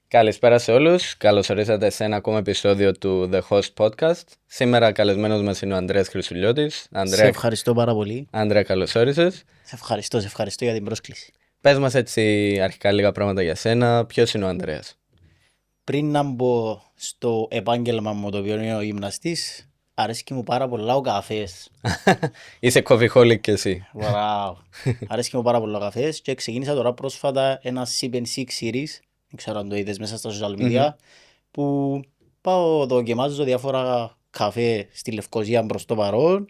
Καλησπέρα σε όλους. Καλώς ορίσατε σε ένα ακόμα επεισόδιο του The Host Podcast. Σήμερα καλεσμένος μας είναι ο Ανδρέας Χρυσουλιώτης. Σε ευχαριστώ πάρα πολύ. Ανδρέα, καλώς όρισες. Σε ευχαριστώ για την πρόσκληση. Πες μας έτσι αρχικά λίγα πράγματα για σένα. Ποιος είναι ο Ανδρέας? Πριν να μπω στο επάγγελμα μου, το οποίο είναι ο γυμναστής, αρέσκει μου πάρα πολλά ο καφές. Είσαι coffeeholic κι εσύ. Βαράω. Αρέσκει μου πάρα πολλά ο καφές και ξεκίνησα τώρα πρόσφατα ένα Sip and Six series, δεν ξέρω αν το είδες μέσα στα social media, που πάω δοκιμάζω διάφορα καφέ στη Λευκοσία προς το παρόν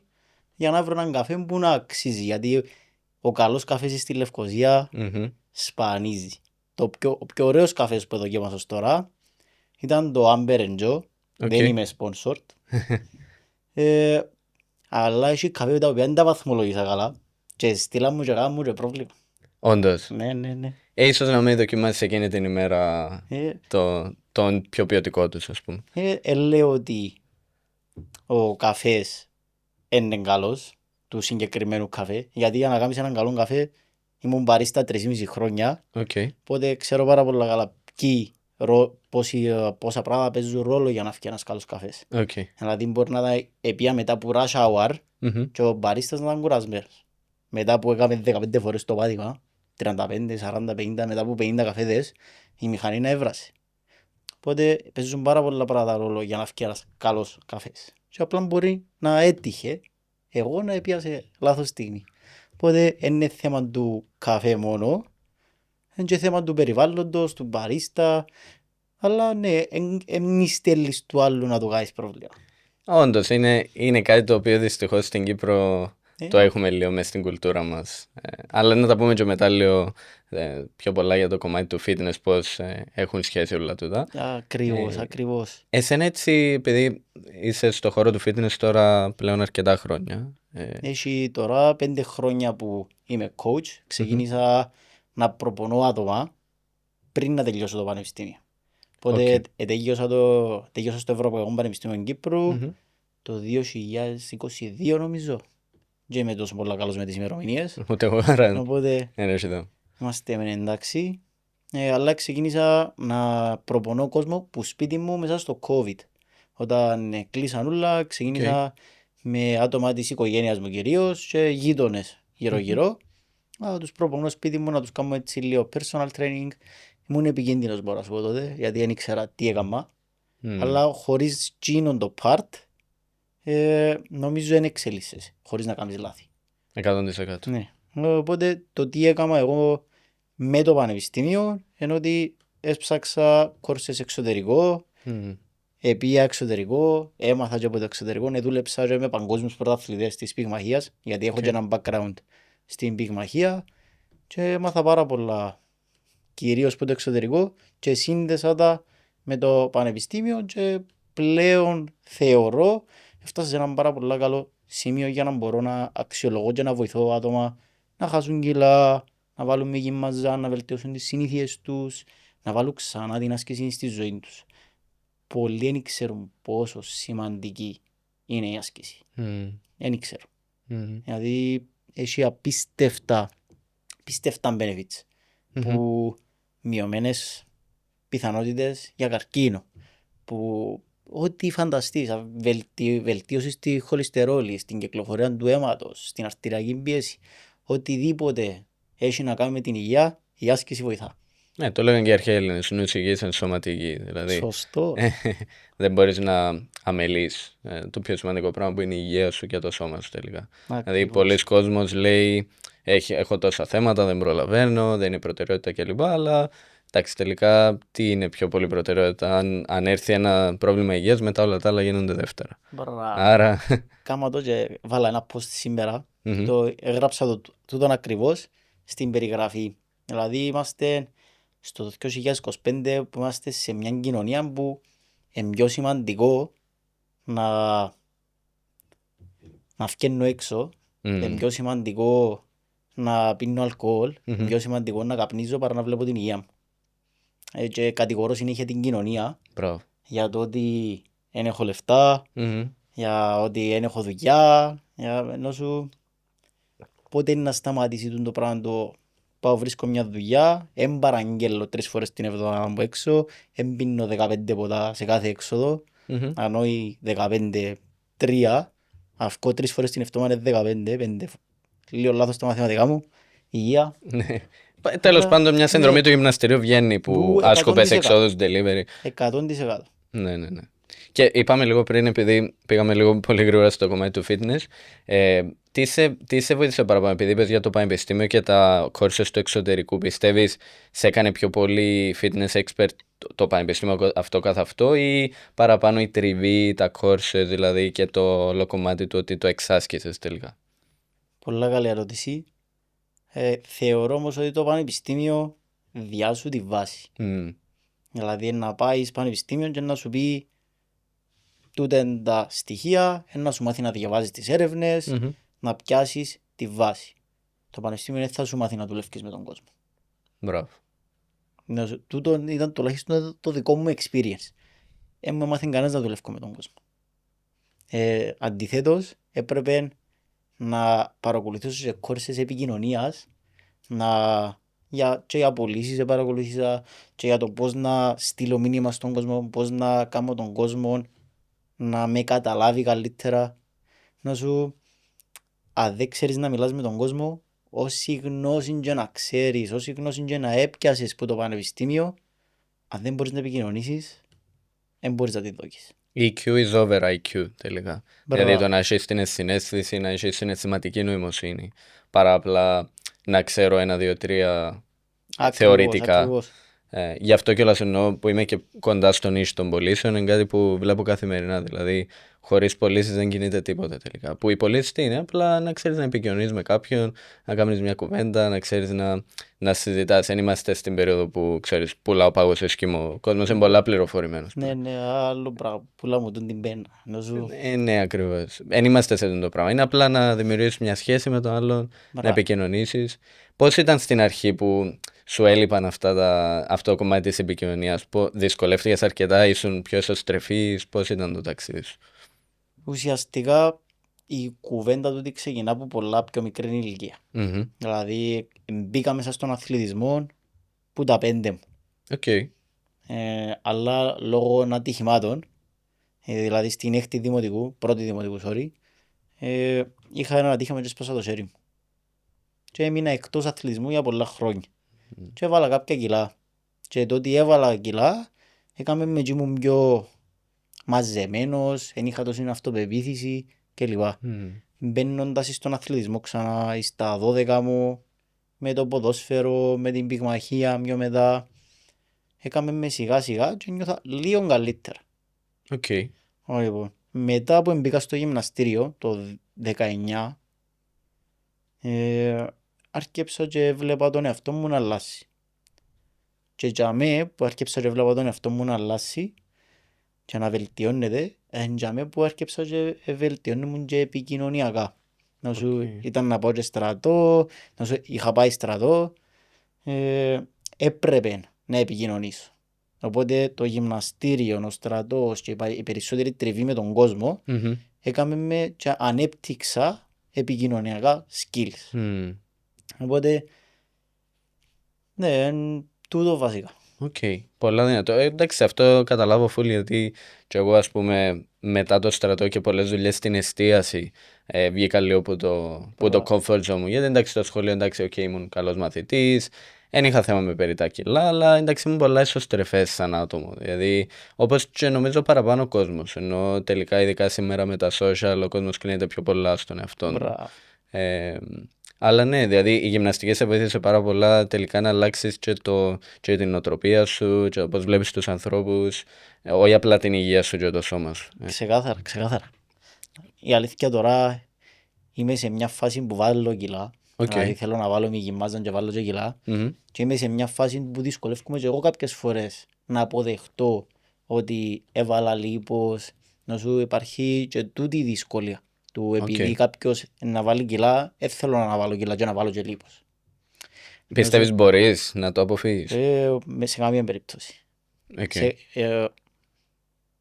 για να βρω έναν καφέ που να αξίζει, γιατί ο καλός καφές στη Λευκοσία σπανίζει. Ο πιο ωραίος καφές που δοκίμασα ως τώρα ήταν το Amber Joe. Δεν είμαι sponsored. Αλλά έχει καφέ τα οποία δεν τα βαθμολογήσα καλά και στείλαν μου και κάνουν μου και πρόβλημα. Όντως. Ναι. Ίσως να μην δοκιμάσεις εκείνη την ημέρα τον πιο ποιοτικό τους, ας πούμε. Λέω ότι ο καφές είναι καλός, του συγκεκριμένου καφέ, γιατί για να κάνεις έναν καλό καφέ ήμουν μπαρίστα 3,5 χρόνια, οπότε ξέρω πάρα πολλά καλά πόσα πράγματα παίζουν ρόλο για να φτιάξει ένας καλός καφές. Δηλαδή μπορεί να τα επία μετά που rush hour και ο μπαρίστας να ήταν κουρασμένος. Μετά που έκαμε 15 φορές το πάτημα, 35, 40, 50, μετά από 50 καφέδες, η μηχανή να έβρασε. Οπότε παίζουν πάρα πολλά πράγματα ρόλο για να φτιάξει ένας καλός καφές. Και απλά μπορεί να έτυχε εγώ να έπια σε λάθος στιγμή. Οπότε είναι θέμα του καφέ μόνο, είναι και θέμα του περιβάλλοντος, του μπαρίστα, αλλά ναι, μη στέλνεις του άλλου να του κάνεις πρόβλημα. Όντως, είναι κάτι το οποίο δυστυχώς στην Κύπρο το έχουμε λίγο μέσα στην κουλτούρα μας. Αλλά να τα πούμε και μετά λίγο πιο πολλά για το κομμάτι του fitness, πώς έχουν σχέση όλα τούτα. Ακριβώς. Εσένα έτσι, επειδή είσαι στο χώρο του fitness τώρα πλέον αρκετά χρόνια. Έχει τώρα 5 χρόνια που είμαι coach. Ξεκίνησα να προπονώ άτομα πριν να τελειώσω το πανεπιστήμιο. Οπότε τελειώσα στο Ευρωπαϊκό Πανεπιστήμιο Κύπρου το 2022 νομίζω. Και είμαι τόσο πολλά καλός με τις ημερομηνίες. Ούτε εγώ, άρα οπότε είμαστε εντάξει. Αλλά ξεκίνησα να προπονώ κόσμο που σπίτι μου μέσα στο COVID. Όταν κλείσαν όλα, ξεκίνησα με άτομα της οικογένειας μου κυρίως και γείτονες γύρω-γύρω. Να τους προπονώ σπίτι μου, να τους κάνω έτσι λίγο personal training. Ήμουν επικίνδυνος μπορώ να σου πω τότε, γιατί δεν ήξερα τι έκανα. Αλλά χωρίς γίνον το part, νομίζω δεν εξελίσσεσαι, χωρίς να κάνεις λάθη. 100%. Ναι. Οπότε το τι έκανα εγώ με το πανεπιστήμιο, είναι ότι έσψαξα κόρσες εξωτερικό, επία εξωτερικό, έμαθα και από το εξωτερικό, δούλεψα και με παγκόσμιους πρωταθλητές της πυγμαχίας, γιατί έχω και ένα background στην πυγμαχία και έμαθα πάρα πολλά, κυρίως από το εξωτερικό, και σύνδεσα τα με το πανεπιστήμιο και πλέον θεωρώ έφτασα σε ένα πάρα πολύ καλό σημείο για να μπορώ να αξιολογώ και να βοηθώ άτομα να χάσουν κιλά, να βάλουν με γυμμαζά, να βελτιώσουν τις συνήθειες τους, να βάλουν ξανά την άσκηση στη ζωή τους. Πολλοί δεν ξέρουν πόσο σημαντική είναι η άσκηση. Δεν ξέρω. Δηλαδή έχει απίστευτα benefits που μειωμένες πιθανότητες για καρκίνο, που ό,τι φανταστείς, βελτίωση στη χολυστερόλη, στην κυκλοφορία του αίματος, στην αρτηριακή πίεση, οτιδήποτε έχει να κάνει με την υγεία, η άσκηση βοηθά. Ναι, το λέγανε και οι αρχαίοι Έλληνες, νους υγιής εν σώματι υγιή. Δηλαδή, σωστό. Δεν μπορείς να αμελείς το πιο σημαντικό πράγμα που είναι η υγεία σου και το σώμα σου τελικά. Δηλαδή, πολλοί κόσμος λέει, έχω τόσα θέματα, δεν προλαβαίνω, δεν είναι προτεραιότητα κλπ. Αλλά εντάξει, τελικά τι είναι πιο πολύ προτεραιότητα? Αν έρθει ένα πρόβλημα υγείας, μετά όλα τα άλλα γίνονται δεύτερα. Άρα... Κάμα το και βάλα ένα post σήμερα, το έγραψα τούτον ακριβώς στην περιγραφή. Δηλαδή είμαστε στο 2025 που είμαστε σε μια κοινωνία που είναι πιο σημαντικό να βγαίνω έξω, είναι πιο σημαντικό να πίνω αλκοόλ, είναι πιο σημαντικό να καπνίζω παρά να βλέπω την υγεία μου. Και κατηγορώ συνέχεια την κοινωνία για το ότι δεν έχω λεφτά, για ότι δεν έχω δουλειά, ενώ σου πότε είναι να σταματήσει το πράγμα πάω βρίσκω μια δουλειά, παραγγέλω 3 φορές την εβδομάδα από έξω, πίνω 15 ποτά σε κάθε έξοδο, ενώ οι 15-3, αυκώ 3 φορές την εβδομάδα είναι 15, λίγο λάθος τα μαθηματικά μου, υγεία. Τέλος πάντων μια συνδρομή του γυμναστηρίου βγαίνει που άσκοπες εξόδους delivery. 100%. Ναι. Και είπαμε λίγο πριν, επειδή πήγαμε λίγο πολύ γρήγορα στο κομμάτι του fitness, τι σε βοήθησε παραπάνω, επειδή είπες για το πανεπιστήμιο και τα courses του εξωτερικού, πιστεύεις σε έκανε πιο πολύ fitness expert το πανεπιστήμιο αυτό καθ' αυτό ή παραπάνω η τριβή, τα courses δηλαδή και το όλο κομμάτι του ότι το εξάσκησες τελικά? Πολλά καλή ερώτηση. Θεωρώ όμως ότι το πανεπιστήμιο διάσου τη βάση. Δηλαδή να πάει πανεπιστήμιο και να σου πει τούτα είναι τα στοιχεία, να σου μάθει να διαβάζεις τις έρευνες, να πιάσεις τη βάση. Το πανεπιστήμιο δεν θα σου μάθει να δουλεύεις με τον κόσμο. Μπράβο. Τούτο ήταν τουλάχιστον το δικό μου experience. Δεν με μάθει κανένας να δουλεύω με τον κόσμο. Αντιθέτως, έπρεπε να παρακολουθήσω σε κόρσες επικοινωνίας, και για πωλήσεις παρακολουθήσα και για το πώς να στείλω μήνυμα στον κόσμο, πώς να κάνω τον κόσμο να με καταλάβει καλύτερα. Αν δεν ξέρεις να μιλάς με τον κόσμο, όση γνώση και να ξέρεις, όση γνώση και να έπιασες από το πανεπιστήμιο, αν δεν μπορείς να επικοινωνήσεις, δεν μπορείς να τη δώσεις. EQ is over IQ τελικά. Δηλαδή το να έχεις την συναίσθηση, να έχεις συναισθηματική νοημοσύνη, παρά απλά να ξέρω 1, 2, 3 θεωρητικά. Ακριβώς. Γι' αυτό κιόλας εννοώ που είμαι και κοντά στον ίσο των πωλήσεων, είναι κάτι που βλέπω καθημερινά. Δηλαδή, χωρίς πωλήσεις δεν κινείται τίποτα τελικά. Που οι πωλήσεις τι είναι, απλά να ξέρεις να επικοινωνείς με κάποιον, να κάνεις μια κουβέντα, να ξέρεις να συζητάς. Δεν είμαστε στην περίοδο που ξέρεις, πουλάω πάγο σε σκύμο. Ο κόσμος είναι πολλά πληροφορημένος. Ναι, άλλο πράγμα. Πουλά μου την πένα. Ναι, ακριβώς. Δεν είμαστε σε αυτό το πράγμα. Είναι απλά να δημιουργήσεις μια σχέση με τον άλλον, να επικοινωνήσεις. Πώς ήταν στην αρχή που σου έλειπαν αυτό το κομμάτι της επικοινωνίας? Δυσκολεύτηκες αρκετά, ήσουν πιο εσωστρεφής, πώς ήταν το ταξίδι σου? Ουσιαστικά η κουβέντα του ξεκινά από πολλά πιο μικρή ηλικία. Δηλαδή μπήκα μέσα στον αθλητισμό που τα 5 μου. Αλλά λόγω ατυχημάτων, δηλαδή στην πρώτη δημοτικού, είχα ένα ατύχημα και σπάσα το χέρι μου. Και έμεινα εκτός αθλητισμού για πολλά χρόνια. Και έβαλα κάποια κιλά. Και το ότι έβαλα κιλά έκαμε με και ήμουν πιο μαζεμένος, δεν είχα τόση αυτοπεποίθηση κλπ. Μπαίνοντας στον αθλητισμό ξανά στα 12 μου, με το ποδόσφαιρο, με την πυγμαχία, πιο μετά, έκαμε με σιγά σιγά και νιώθα λίγο καλύτερα. Λοιπόν, μετά που μπήκα στο γυμναστήριο το 19, άρκεψα και βλέπα τον εαυτό μου να αλλάσει. Και για μέ που άρκεψα και βλέπα τον εαυτό μου να αλλάσει και να βελτιώνεται, για μέ που άρκεψα και βελτιώνουν και επικοινωνιακά. Ήταν να πάω και στρατό, είχα πάει στρατό, έπρεπε να επικοινωνήσω. Οπότε το γυμναστήριο, ο στρατός και η περισσότερη τριβή με τον κόσμο έκαμε με και ανέπτυξα επικοινωνιακά skills. Οπότε, ναι, τούτο βασικά. Πολλά δυνατό. Εντάξει, αυτό καταλάβω φουλ, γιατί και εγώ ας πούμε μετά το στρατό και πολλές δουλειές στην εστίαση βγήκα λίγο από το comfort zone μου. Γιατί εντάξει στο σχολείο ήμουν καλός μαθητής, δεν είχα θέμα με περί τα κιλά, αλλά εντάξει ήμουν πολλά εσωστρεφές σαν άτομο. Δηλαδή όπως και νομίζω παραπάνω ο κόσμος, ενώ τελικά ειδικά σήμερα με τα social ο κόσμος κλείνεται πιο πολλά στον εαυτό του. Αλλά ναι, δηλαδή η γυμναστική σε βοήθησε πάρα πολλά τελικά να αλλάξεις και την νοοτροπία σου και πώς βλέπεις τους ανθρώπους, όχι απλά την υγεία σου και το σώμα σου. Ξεκάθαρα. Η αλήθεια τώρα είμαι σε μια φάση που βάλω κιλά. Δηλαδή θέλω να βάλω μη γυμνάζαν και βάλω και κιλά. Και είμαι σε μια φάση που δυσκολεύομαι και εγώ κάποιες φορές να αποδεχτώ ότι έβαλα λίπος, να σου υπάρχει και τούτη η δυσκολία. Επειδή κάποιος να βάλει κιλά, θέλω να βάλω κιλά και να βάλω και λίπος. Πιστεύεις μπορείς να το αποφύγεις? Σε καμία περίπτωση.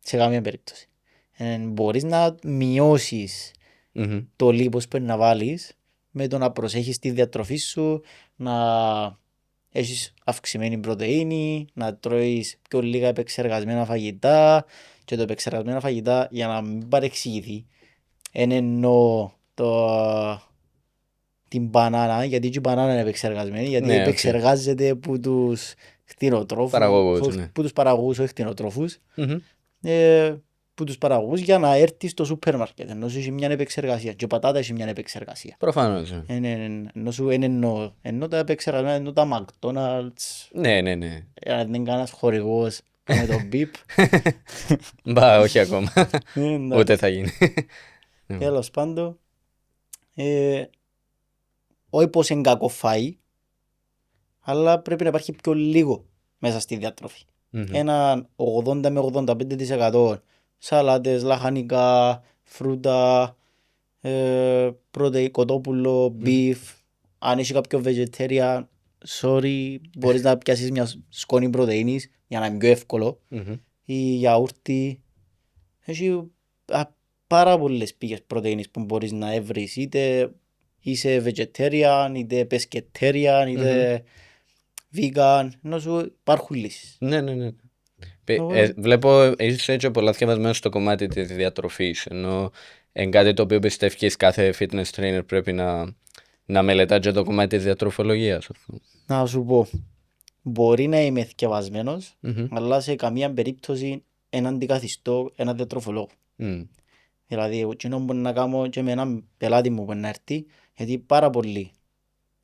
Σε καμία περίπτωση. Μπορείς να μειώσεις το λίπος που να βάλεις με το να προσέχεις τη διατροφή σου, να έχεις αυξημένη πρωτεΐνη, να τρώεις πιο λίγα επεξεργασμένα φαγητά και το επεξεργασμένα φαγητά, για να μην παρεξηγηθεί, εν εννοώ την μπανάνα, γιατί και η μπανάνα είναι επεξεργασμένη, γιατί Ναι, επεξεργάζεται από τους παραγωγούς, ναι. που τους παραγωγούς, όχι κτηνοτρόφους, Μμμ. που τους παραγωγούς, για να έρθει στο σούπερ μάρκετ, ενώ σου έχει μια επεξεργασία και πατάτα έχει μια επεξεργασία. Προφανώς. Ενώ σου ενώ τα επεξεργασμένα, ενώ τα McDonald's, Ναι. αν δεν κάνας χορηγός με το μπιπ. Μπα, όχι ακόμα. Ούτε θα γίνει. Τέλος πάντων, όχι πως είναι κακό φαΐ, αλλά πρέπει να υπάρχει πιο λίγο μέσα στη διατροφή. Ένα 80 με 85% σαλάτες, λαχανικά, φρούτα, κοτόπουλο, beef. Αν έχει κάποιο vegetarian, sorry, μπορείς να πιάσεις μια σκόνη πρωτεΐνης για να είναι πιο εύκολο. Ή γιαούρτι. Έχει πάρα πολλές πηγές πρωτεΐνης που μπορείς να βρεις, είτε είσαι vegetarian, είτε pescatarian, είτε vegan, ενώ σου υπάρχουν λύσεις. Ναι. Βλέπω είσαι έτσι πολλά διαβασμένος στο κομμάτι της διατροφής, ενώ είναι κάτι το οποίο πιστεύεις κάθε fitness trainer πρέπει να μελετά και το κομμάτι της διατροφολογίας. Να σου πω, μπορεί να είμαι διαβασμένος, αλλά σε καμία περίπτωση δεν αντικαθιστώ έναν διατροφολόγο. Δηλαδή, εκείνο μπορεί να κάνω και με έναν πελάτη μου που να έρθει, γιατί πάρα πολλοί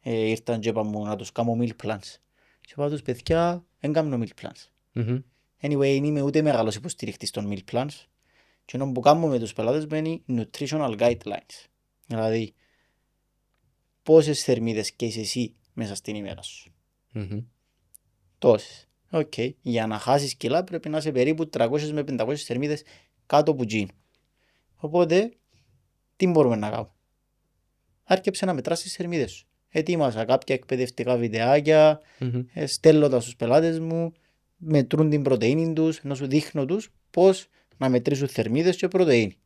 ήρθαν και είπαν μου να τους κάνω meal plans. Και είπα τους, παιδιά, δεν κάνω meal plans. Anyway, δεν είμαι ούτε μεγάλος υποστηριχτής των meal plans. Και εκείνο που κάνω με τους πελάτες μου είναι nutritional guidelines. Δηλαδή, πόσες θερμίδες καίεις εσύ μέσα στην ημέρα σου. Τόσες. Για να χάσεις κιλά πρέπει να είσαι περίπου 300 με 500 θερμίδες κάτω από τζιν. Οπότε, τι μπορούμε να κάνουμε. Άρκεψε να μετράς τις θερμίδες σου. Ετοίμασα κάποια εκπαιδευτικά βιντεάκια, στέλνω τα στους πελάτες μου, μετρούν την πρωτεΐνη τους, να σου δείχνω τους πώς να μετρήσουν θερμίδες και πρωτεΐνη.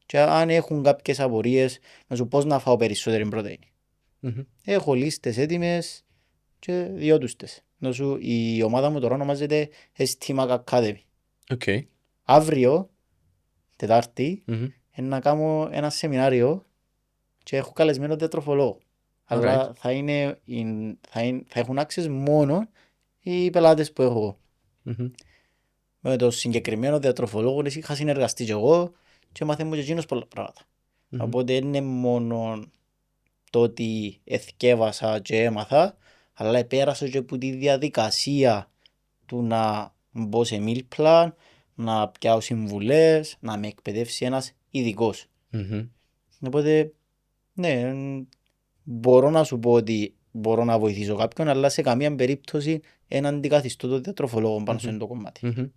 Και αν έχουν κάποιες απορίες, να σου πώς να φάω περισσότερη πρωτεΐνη. Έχω λίστες έτοιμες και διότουστες. Η ομάδα μου τώρα ονομάζεται Estimac Academy. Αύριο, Τετάρτη, να κάνω ένα σεμινάριο και έχω καλεσμένο διατροφολόγο. Αλλά θα έχουν access μόνο οι πελάτες που έχω. Με το συγκεκριμένο διατροφολόγο είχα συνεργαστεί και εγώ και μαθαίνω και εκείνος πολλά πράγματα. Οπότε είναι μόνο το ότι εθκεύασα και έμαθα, αλλά πέρασα και από τη διαδικασία του να μπω σε meal plan, να πιάω συμβουλές, να με εκπαιδεύσει ένας ειδικός. Οπότε, ναι, μπορώ να σου πω ότι μπορώ να βοηθήσω κάποιον, αλλά σε καμία περίπτωση δεν αντικαθιστώ το διατροφολόγο πάνω σε αυτό το κομμάτι.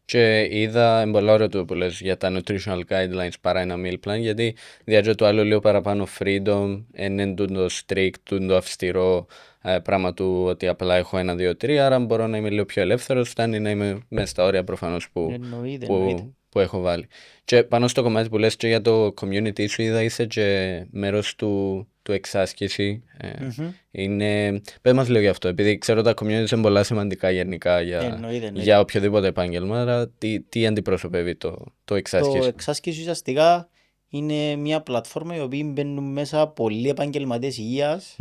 Και είδα πολλά ωραία το που λες για τα nutritional guidelines παρά ένα meal plan, γιατί διάτζω το άλλο λίγο παραπάνω freedom, είναι το strict, το αυστηρό πράγμα του ότι απλά έχω 1, 2, 3, άρα μπορώ να είμαι λίγο πιο ελεύθερος, φτάνει να είμαι μέσα στα όρια προφανώς που έχω βάλει. Και πάνω στο κομμάτι που λες και για το community σου, είδα είσαι και μέρος του εξάσκηση. Πες μας λίγο γι' αυτό, επειδή ξέρω τα community είναι πολλά σημαντικά γενικά για οποιοδήποτε επάγγελμα, άρα τι αντιπροσωπεύει το εξάσκηση. Το εξάσκηση ουσιαστικά είναι μια πλατφόρμα η οποία μπαίνουν μέσα πολλοί επαγγελματίες υγείας,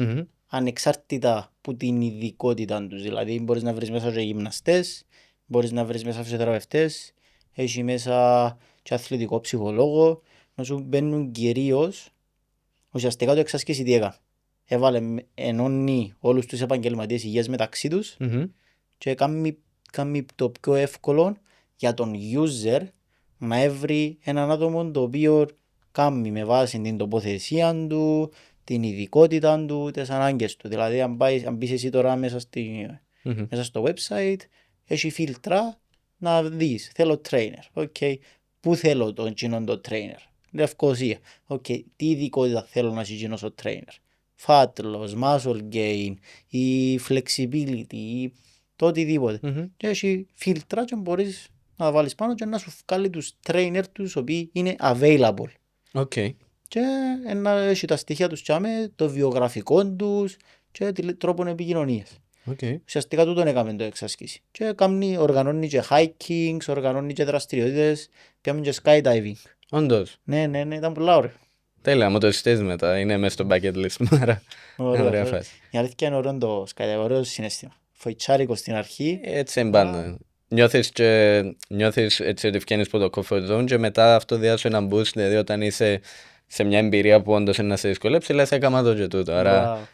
ανεξάρτητα από την ειδικότητα τους. Δηλαδή μπορείς να βρεις μέσα και γυμναστές, μπορείς να βρεις μέσα φυσιοθεραπευτές, έχει μέσα και αθλητικό ψυχολόγο, να σου μπαίνουν κυρίως. Ουσιαστικά το εξάσκηση τι έκανε. Ενώνει όλους τους επαγγελματίες υγείας μεταξύ τους και κάνει το πιο εύκολο για τον user να βρει έναν άτομο το οποίο κάνει με βάση την τοποθεσία του, την ειδικότητα του, τις ανάγκες του. Δηλαδή αν μπεις εσύ τώρα μέσα στο website, έχει φίλτρα να δεις. Θέλω trainer. Πού θέλω το trainer. Λευκοσία. Τι ειδικότητα θέλω να συγγενώσω ο trainer. Fat loss, muscle gain, η flexibility, ή το οτιδήποτε. Και έχει φίλτρα και μπορείς να βάλεις πάνω και να σου βγάλει τους trainer τους οποίοι είναι available. και να έχει τα στοιχεία τους τσάμε, το βιογραφικό τους και τρόπον επικοινωνίας. Ουσιαστικά τούτον έκαμε το εξασκήσει. Και οργανώνει και hiking, οργανώνει και δραστηριότητες, πιάμε και skydiving. Όντως. Ναι, ήταν πολλά ωραία. Τέλεια, μου το συστήσεις μετά, είναι μέσα στο bucket list μου, άρα ωραία φάση. Η αλήθεια είναι ωραίο το skydiving, ωραίο συναίσθημα. Φοητσάρικο στην αρχή. Έτσι εμπάντα. Νιώθεις έτσι ότι βγαίνεις από το comfort zone και μετά αυτό διάσου ένα boost, δηλαδή όταν είσαι σε μια εμπειρία που όντως είναι να σε δυσκολέψει, λες έκαμα το και τούτο. Άρα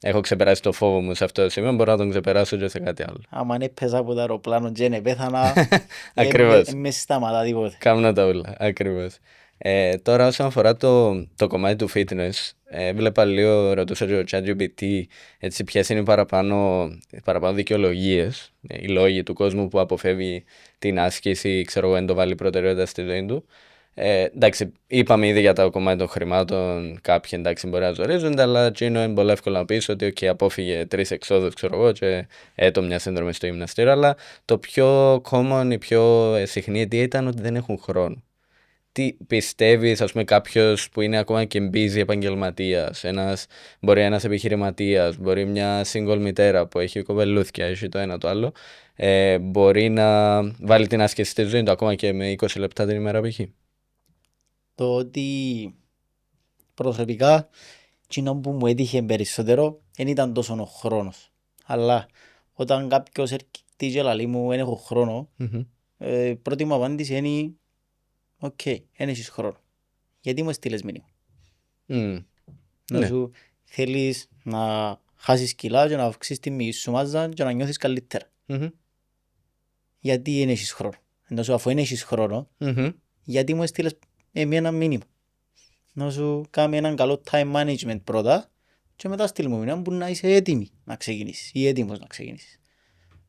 έχω ξεπεράσει το φόβο μου σε αυτό το σημείο, μπορώ να τον ξεπεράσω και σε κάτι άλλο. Άμα είναι πέσα από το αεροπλάνο και είναι πέθανα, με σταματά τίποτε. Κάμνα τα ούλα, ακριβώς. Τώρα όσον αφορά το κομμάτι του fitness, βλέπα λίγο, ρωτούσα και το ChatGPT ποιες είναι οι παραπάνω δικαιολογίες, οι λόγοι του κόσμου που αποφεύγει την άσκηση, ξέρω εγώ, αν το βάλει προτεραιότητα στη ζωή του. Εντάξει, είπαμε ήδη για το κομμάτι των χρημάτων, κάποιοι εντάξει μπορεί να ζορίζονται, αλλά εκείνο είναι πολύ εύκολο να πεις ότι απόφυγε 3 εξόδους, ξέρω εγώ, και έτω μια σύνδρομη στο γυμναστήριο, αλλά το πιο common, η πιο συχνή αιτία ήταν ότι δεν έχουν χρόνο. Τι πιστεύεις, ας πούμε, κάποιος που είναι ακόμα και busy επαγγελματίας, μπορεί ένας επιχειρηματίας, μπορεί μια single μητέρα που έχει κοπελούθια, έχει το ένα το άλλο, μπορεί να βάλει την άσκηση στη ζωή του ακόμα και με 20 λεπτά την ημέρα π.χ. Το ότι προσωπικά εκείνο που μου έτυχε περισσότερο δεν ήταν τόσο ο χρόνος. Αλλά όταν κάποιος έρχεται και λέει μου δεν έχω χρόνο, πρώτη μου απάντηση είναι «Οκ, δεν έχεις χρόνο. Γιατί μου στείλες μήνυμα». Να σου θέλεις να χάσεις κιλά και να αυξήσεις τη μυϊκή σου μάζα και να νιώθεις καλύτερα. Γιατί δεν έχεις χρόνο. Να σου αφού δεν έχεις χρόνο, γιατί μου στείλες ένα μήνυμα. Να σου κάνει έναν καλό time management πρώτα και μετά στείλ μου μήνυμα που να είσαι έτοιμη να ξεκινήσεις ή έτοιμος να ξεκινήσεις.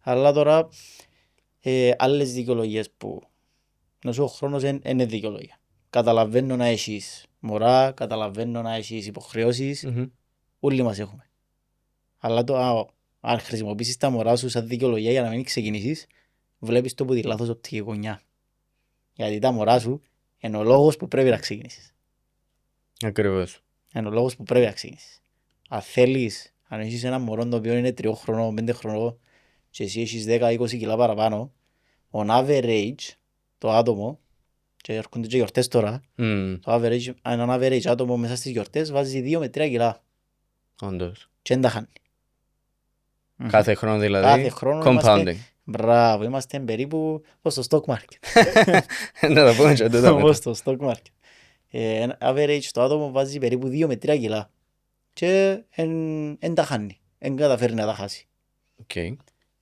Αλλά τώρα άλλες δικαιολογίες που να σου ο χρόνος είναι δικαιολογία. Καταλαβαίνω να έχεις μωρά, καταλαβαίνω να έχεις υποχρεώσεις, όλοι μας έχουμε. Αλλά αν χρησιμοποιήσεις τα μωρά σου σαν δικαιολογία για να μην ξεκινήσεις, βλέπεις το από τη λάθος οπτική γωνιά. Γιατί τα μωρά σου είναι ο λόγος που πρέπει να ξεκινήσεις. Ακριβώς. Είναι ο λόγος που πρέπει να ξεκινήσεις. Αν θέλεις, αν έχεις ένα μωρό το οποίο είναι 3 χρονών, 5 χρονών και εσύ έχεις 10-20 κιλά παραπάνω, on average το άτομο, και έρχονται και γιορτές τώρα, έναν average άτομο μέσα στις γιορτές βάζει 2 με 3 κιλά. Όντως. Και δεν τα χάνει. Κάθε χρόνο δηλαδή, κάθε χρόνο compounding. Μπράβο, είμαστε περίπου όπως στο stock market. Να τα πούμε και τούτα όπως στο stock market. Average το άτομο βάζει περίπου 2 με 3 κιλά και δεν τα χάνει, δεν καταφέρει να τα χάσει.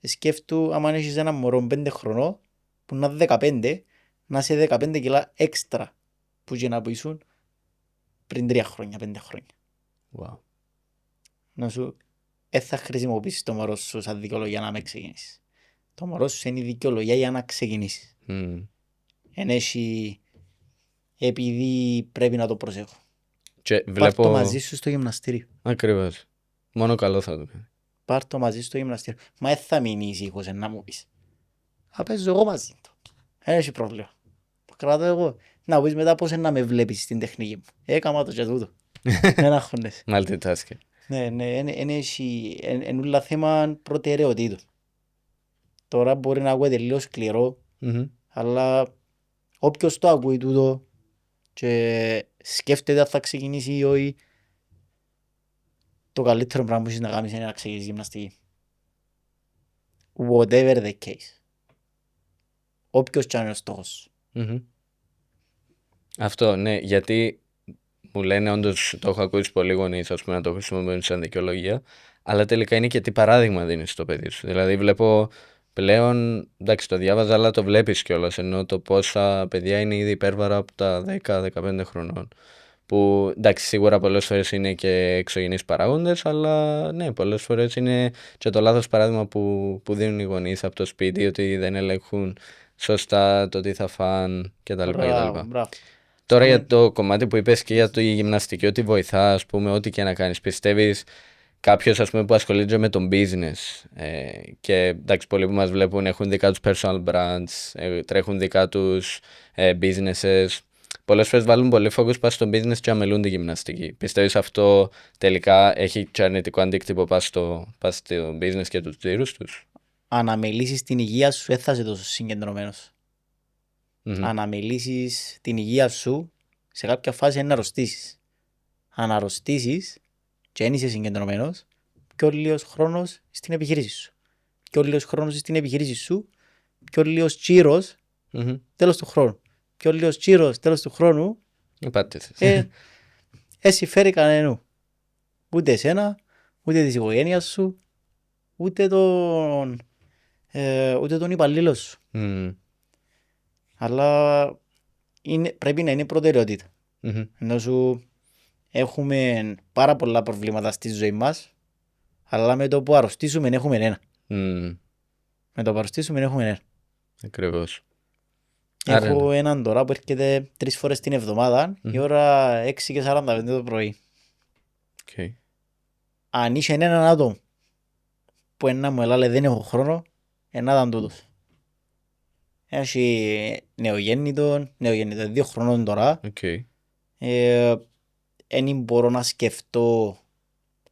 Σκέφτου άμα έχεις ένα μωρό 5 χρονών που να είναι 15, να είσαι 15 κιλά έξτρα που γίνα που ήσουν πριν 3 χρόνια, 5 χρόνια. Wow. Να σου, θα χρησιμοποιήσεις το μωρό σου σαν δικαιολογία να με ξεκινήσεις. Το μωρό σου είναι η δικαιολογία για να ξεκινήσεις. Εν έχει, επειδή πρέπει να το προσέχω. Πάρ' το μαζί σου στο γυμναστήριο. Ακριβώς. Μόνο καλό θα το πει. Πάρ' το μαζί στο γυμναστήριο. Μα δεν θα μείνει ήσυχος να μου πεις. Θα παίζω εγώ μαζί του. Δεν έχει πρόβλημα. Το κρατώ εγώ. Να πεις μετά πώς να με βλέπεις στην τεχνική μου. Έκαμα το και τούτο. Δεν αγχώνεσαι. Multitasking. Ναι, είναι όλα θέμα προτεραιοτήτων. Τώρα μπορεί να ακούγεται λίγο σκληρό, αλλά όποιος το ακούει τούτο και σκέφτεται αν θα ξεκινήσει ή όχι, το καλύτερο πράγμα που έχεις να κάνεις είναι να ξεκινήσεις γυμναστική. Whatever the case. Όποιος και αν είναι ο στόχος. Αυτό, ναι, γιατί μου λένε όντως, το έχω ακούσει πολλοί γονείς, ας πούμε, να το χρησιμοποιούν σαν δικαιολογία, αλλά τελικά είναι και τι παράδειγμα δίνεις στο παιδί σου. Δηλαδή βλέπω πλέον, εντάξει το διάβαζα, αλλά το βλέπεις κιόλας, ενώ το πόσα παιδιά είναι ήδη υπέρβαρα από τα 10-15 χρονών. Που εντάξει, σίγουρα πολλές φορές είναι και εξωγενείς παράγοντες, αλλά ναι, πολλές φορές είναι και το λάθος παράδειγμα που δίνουν οι γονείς από το σπίτι, ότι δεν ελέγχουν σωστά το τι θα φαν κτλ. Τώρα για το κομμάτι που είπες και για τη γυμναστική, ότι βοηθά, ας πούμε, ό,τι και να κάνεις, πιστεύεις κάποιος, ας πούμε, που ασχολείται με τον business και εντάξει, πολλοί που μας βλέπουν έχουν δικά τους personal brands, τρέχουν δικά τους businesses, πολλές φορές βάλουν πολύ focus πας στο business και αμελούν τη γυμναστική. Πιστεύεις αυτό τελικά έχει και αρνητικό αντίκτυπο πας στο business και τους τζίρους τους? Αν αμελήσεις την υγεία σου, δεν θα είσαι τόσο συγκεντρωμένος. Αν αμελήσεις την υγεία σου, σε κάποια φάση είναι να αρρωστήσεις. Αν αρρωστήσεις και δεν είσαι συγκεντρωμένος, πιο λίγος χρόνος στην επιχείρηση σου. Πιο λίγος χρόνος στην επιχείρηση σου, πιο λίγος τσίρος τέλος του χρόνου. Πιο λίγος τσίρος τέλος του χρόνου, συμφέρει κανένου. Ούτε εσένα, ούτε της οικογένειας σου, ούτε τον υπαλλήλο σου. Αλλά πρέπει να είναι προτεραιότητα. Ενώ σου έχουμε πάρα πολλά προβλήματα στη ζωή μας, αλλά με το που αρρωστήσουμε έχουμε ένα. Με το που αρρωστήσουμε έχουμε ένα. Ακριβώς. Έχω έναν τώρα που έρχεται 3 φορές την εβδομάδα, η ώρα 6:45 το πρωί. Αν είσαι έναν άτομο που ένα μου έλεγε δεν έχω χρόνο, να ήταν τούτος. Έχει νεογέννητο 2 χρονών τώρα. Εν μπορώ να σκεφτώ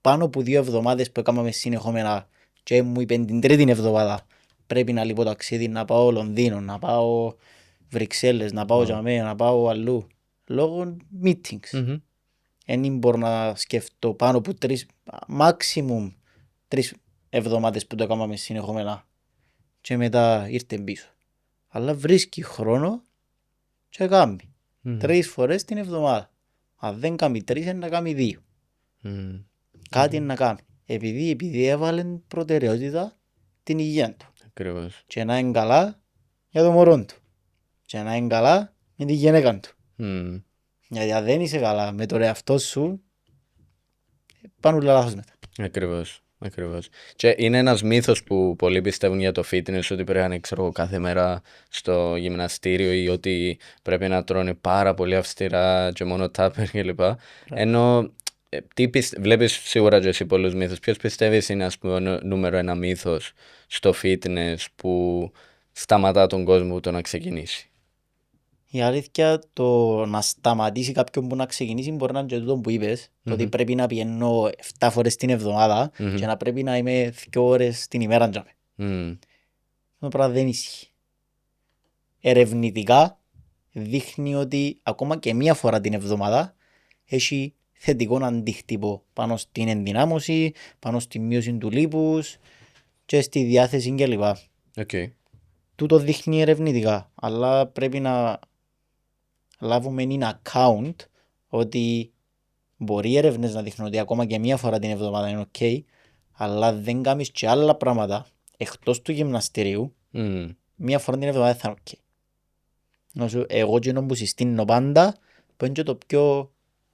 πάνω από 2 εβδομάδες που έκαναμε συνεχόμενα και μου είπε την τρίτη εβδομάδα πρέπει να λείπω ταξίδι, να πάω Λονδίνο, να πάω Βρυξέλλες, να πάω Τζαμέ, να πάω αλλού. Λόγω meetings. Εν μπορώ να σκεφτώ πάνω από 3, maximum 3 εβδομάδες που το έκαναμε συνεχόμενα και μετά ήρθε πίσω. Αλλά βρίσκει χρόνο και κάνει 3 φορές την εβδομάδα. Αν δεν κάνει 3, είναι να κάνει 2. Κάτι είναι να κάνει. Επειδή έβαλε προτεραιότητα την υγεία του. Ακριβώς. Και να είναι καλά για το μωρό του. Και να είναι καλά με τη γυναίκα του. Γιατί αν δεν είσαι καλά με τον εαυτό σου, πάνε όλα λάθος μετά. Ακριβώς. Και είναι ένας μύθος που πολλοί πιστεύουν για το fitness, ότι πρέπει να είναι κάθε μέρα στο γυμναστήριο ή ότι πρέπει να τρώνε πάρα πολύ αυστηρά και μόνο τάπερ κλπ. Ενώ βλέπεις σίγουρα και εσύ πολλούς μύθους. Ποιος πιστεύεις είναι, ας πούμε, νούμερο 1 μύθος στο fitness που σταματά τον κόσμο το να ξεκινήσει? Η αλήθεια, το να σταματήσει κάποιον που να ξεκινήσει μπορεί να είναι και τούτο που είπες, ότι πρέπει να πηγαίνω 7 φορές την εβδομάδα και να πρέπει να είμαι 2 ώρες την ημέρα. Το πράγμα δεν ισχύει. Ερευνητικά δείχνει ότι ακόμα και 1 φορά την εβδομάδα έχει θετικό αντίκτυπο πάνω στην ενδυνάμωση, πάνω στη μείωση του λίπους και στη διάθεση κλπ. Τούτο δείχνει ερευνητικά, αλλά πρέπει να λάβουμε in account ότι μπορεί οι έρευνες να δείχνουν ότι ακόμα και 1 φορά την εβδομάδα είναι ok, αλλά δεν κάνεις και άλλα πράγματα εκτός του γυμναστηρίου, 1 φορά την εβδομάδα θα είναι ok. Εγώ και που συστήνω πάντα, που είναι και το πιο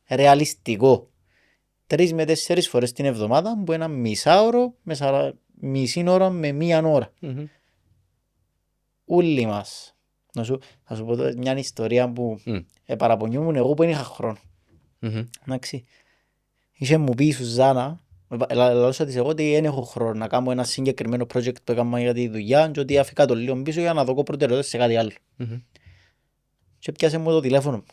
ρεαλιστικό, 3 με 4 φορές την εβδομάδα, που είναι 1/2 ώρα, μισή ώρα με 1 ώρα. Όλοι μας. Θα σου πω μια ιστορία που παραπονιούμουν εγώ που δεν είχα χρόνο. Εντάξει. Είχε μου πει η Σουζάνα, λαλούσα της εγώ ότι δεν έχω χρόνο να κάνω ένα συγκεκριμένο project που έκανα για τη δουλειά και ότι αφήκα το λίγο πίσω για να δω προτεραιότητες σε κάτι άλλο. Και πιάσε μου το τηλέφωνο μου.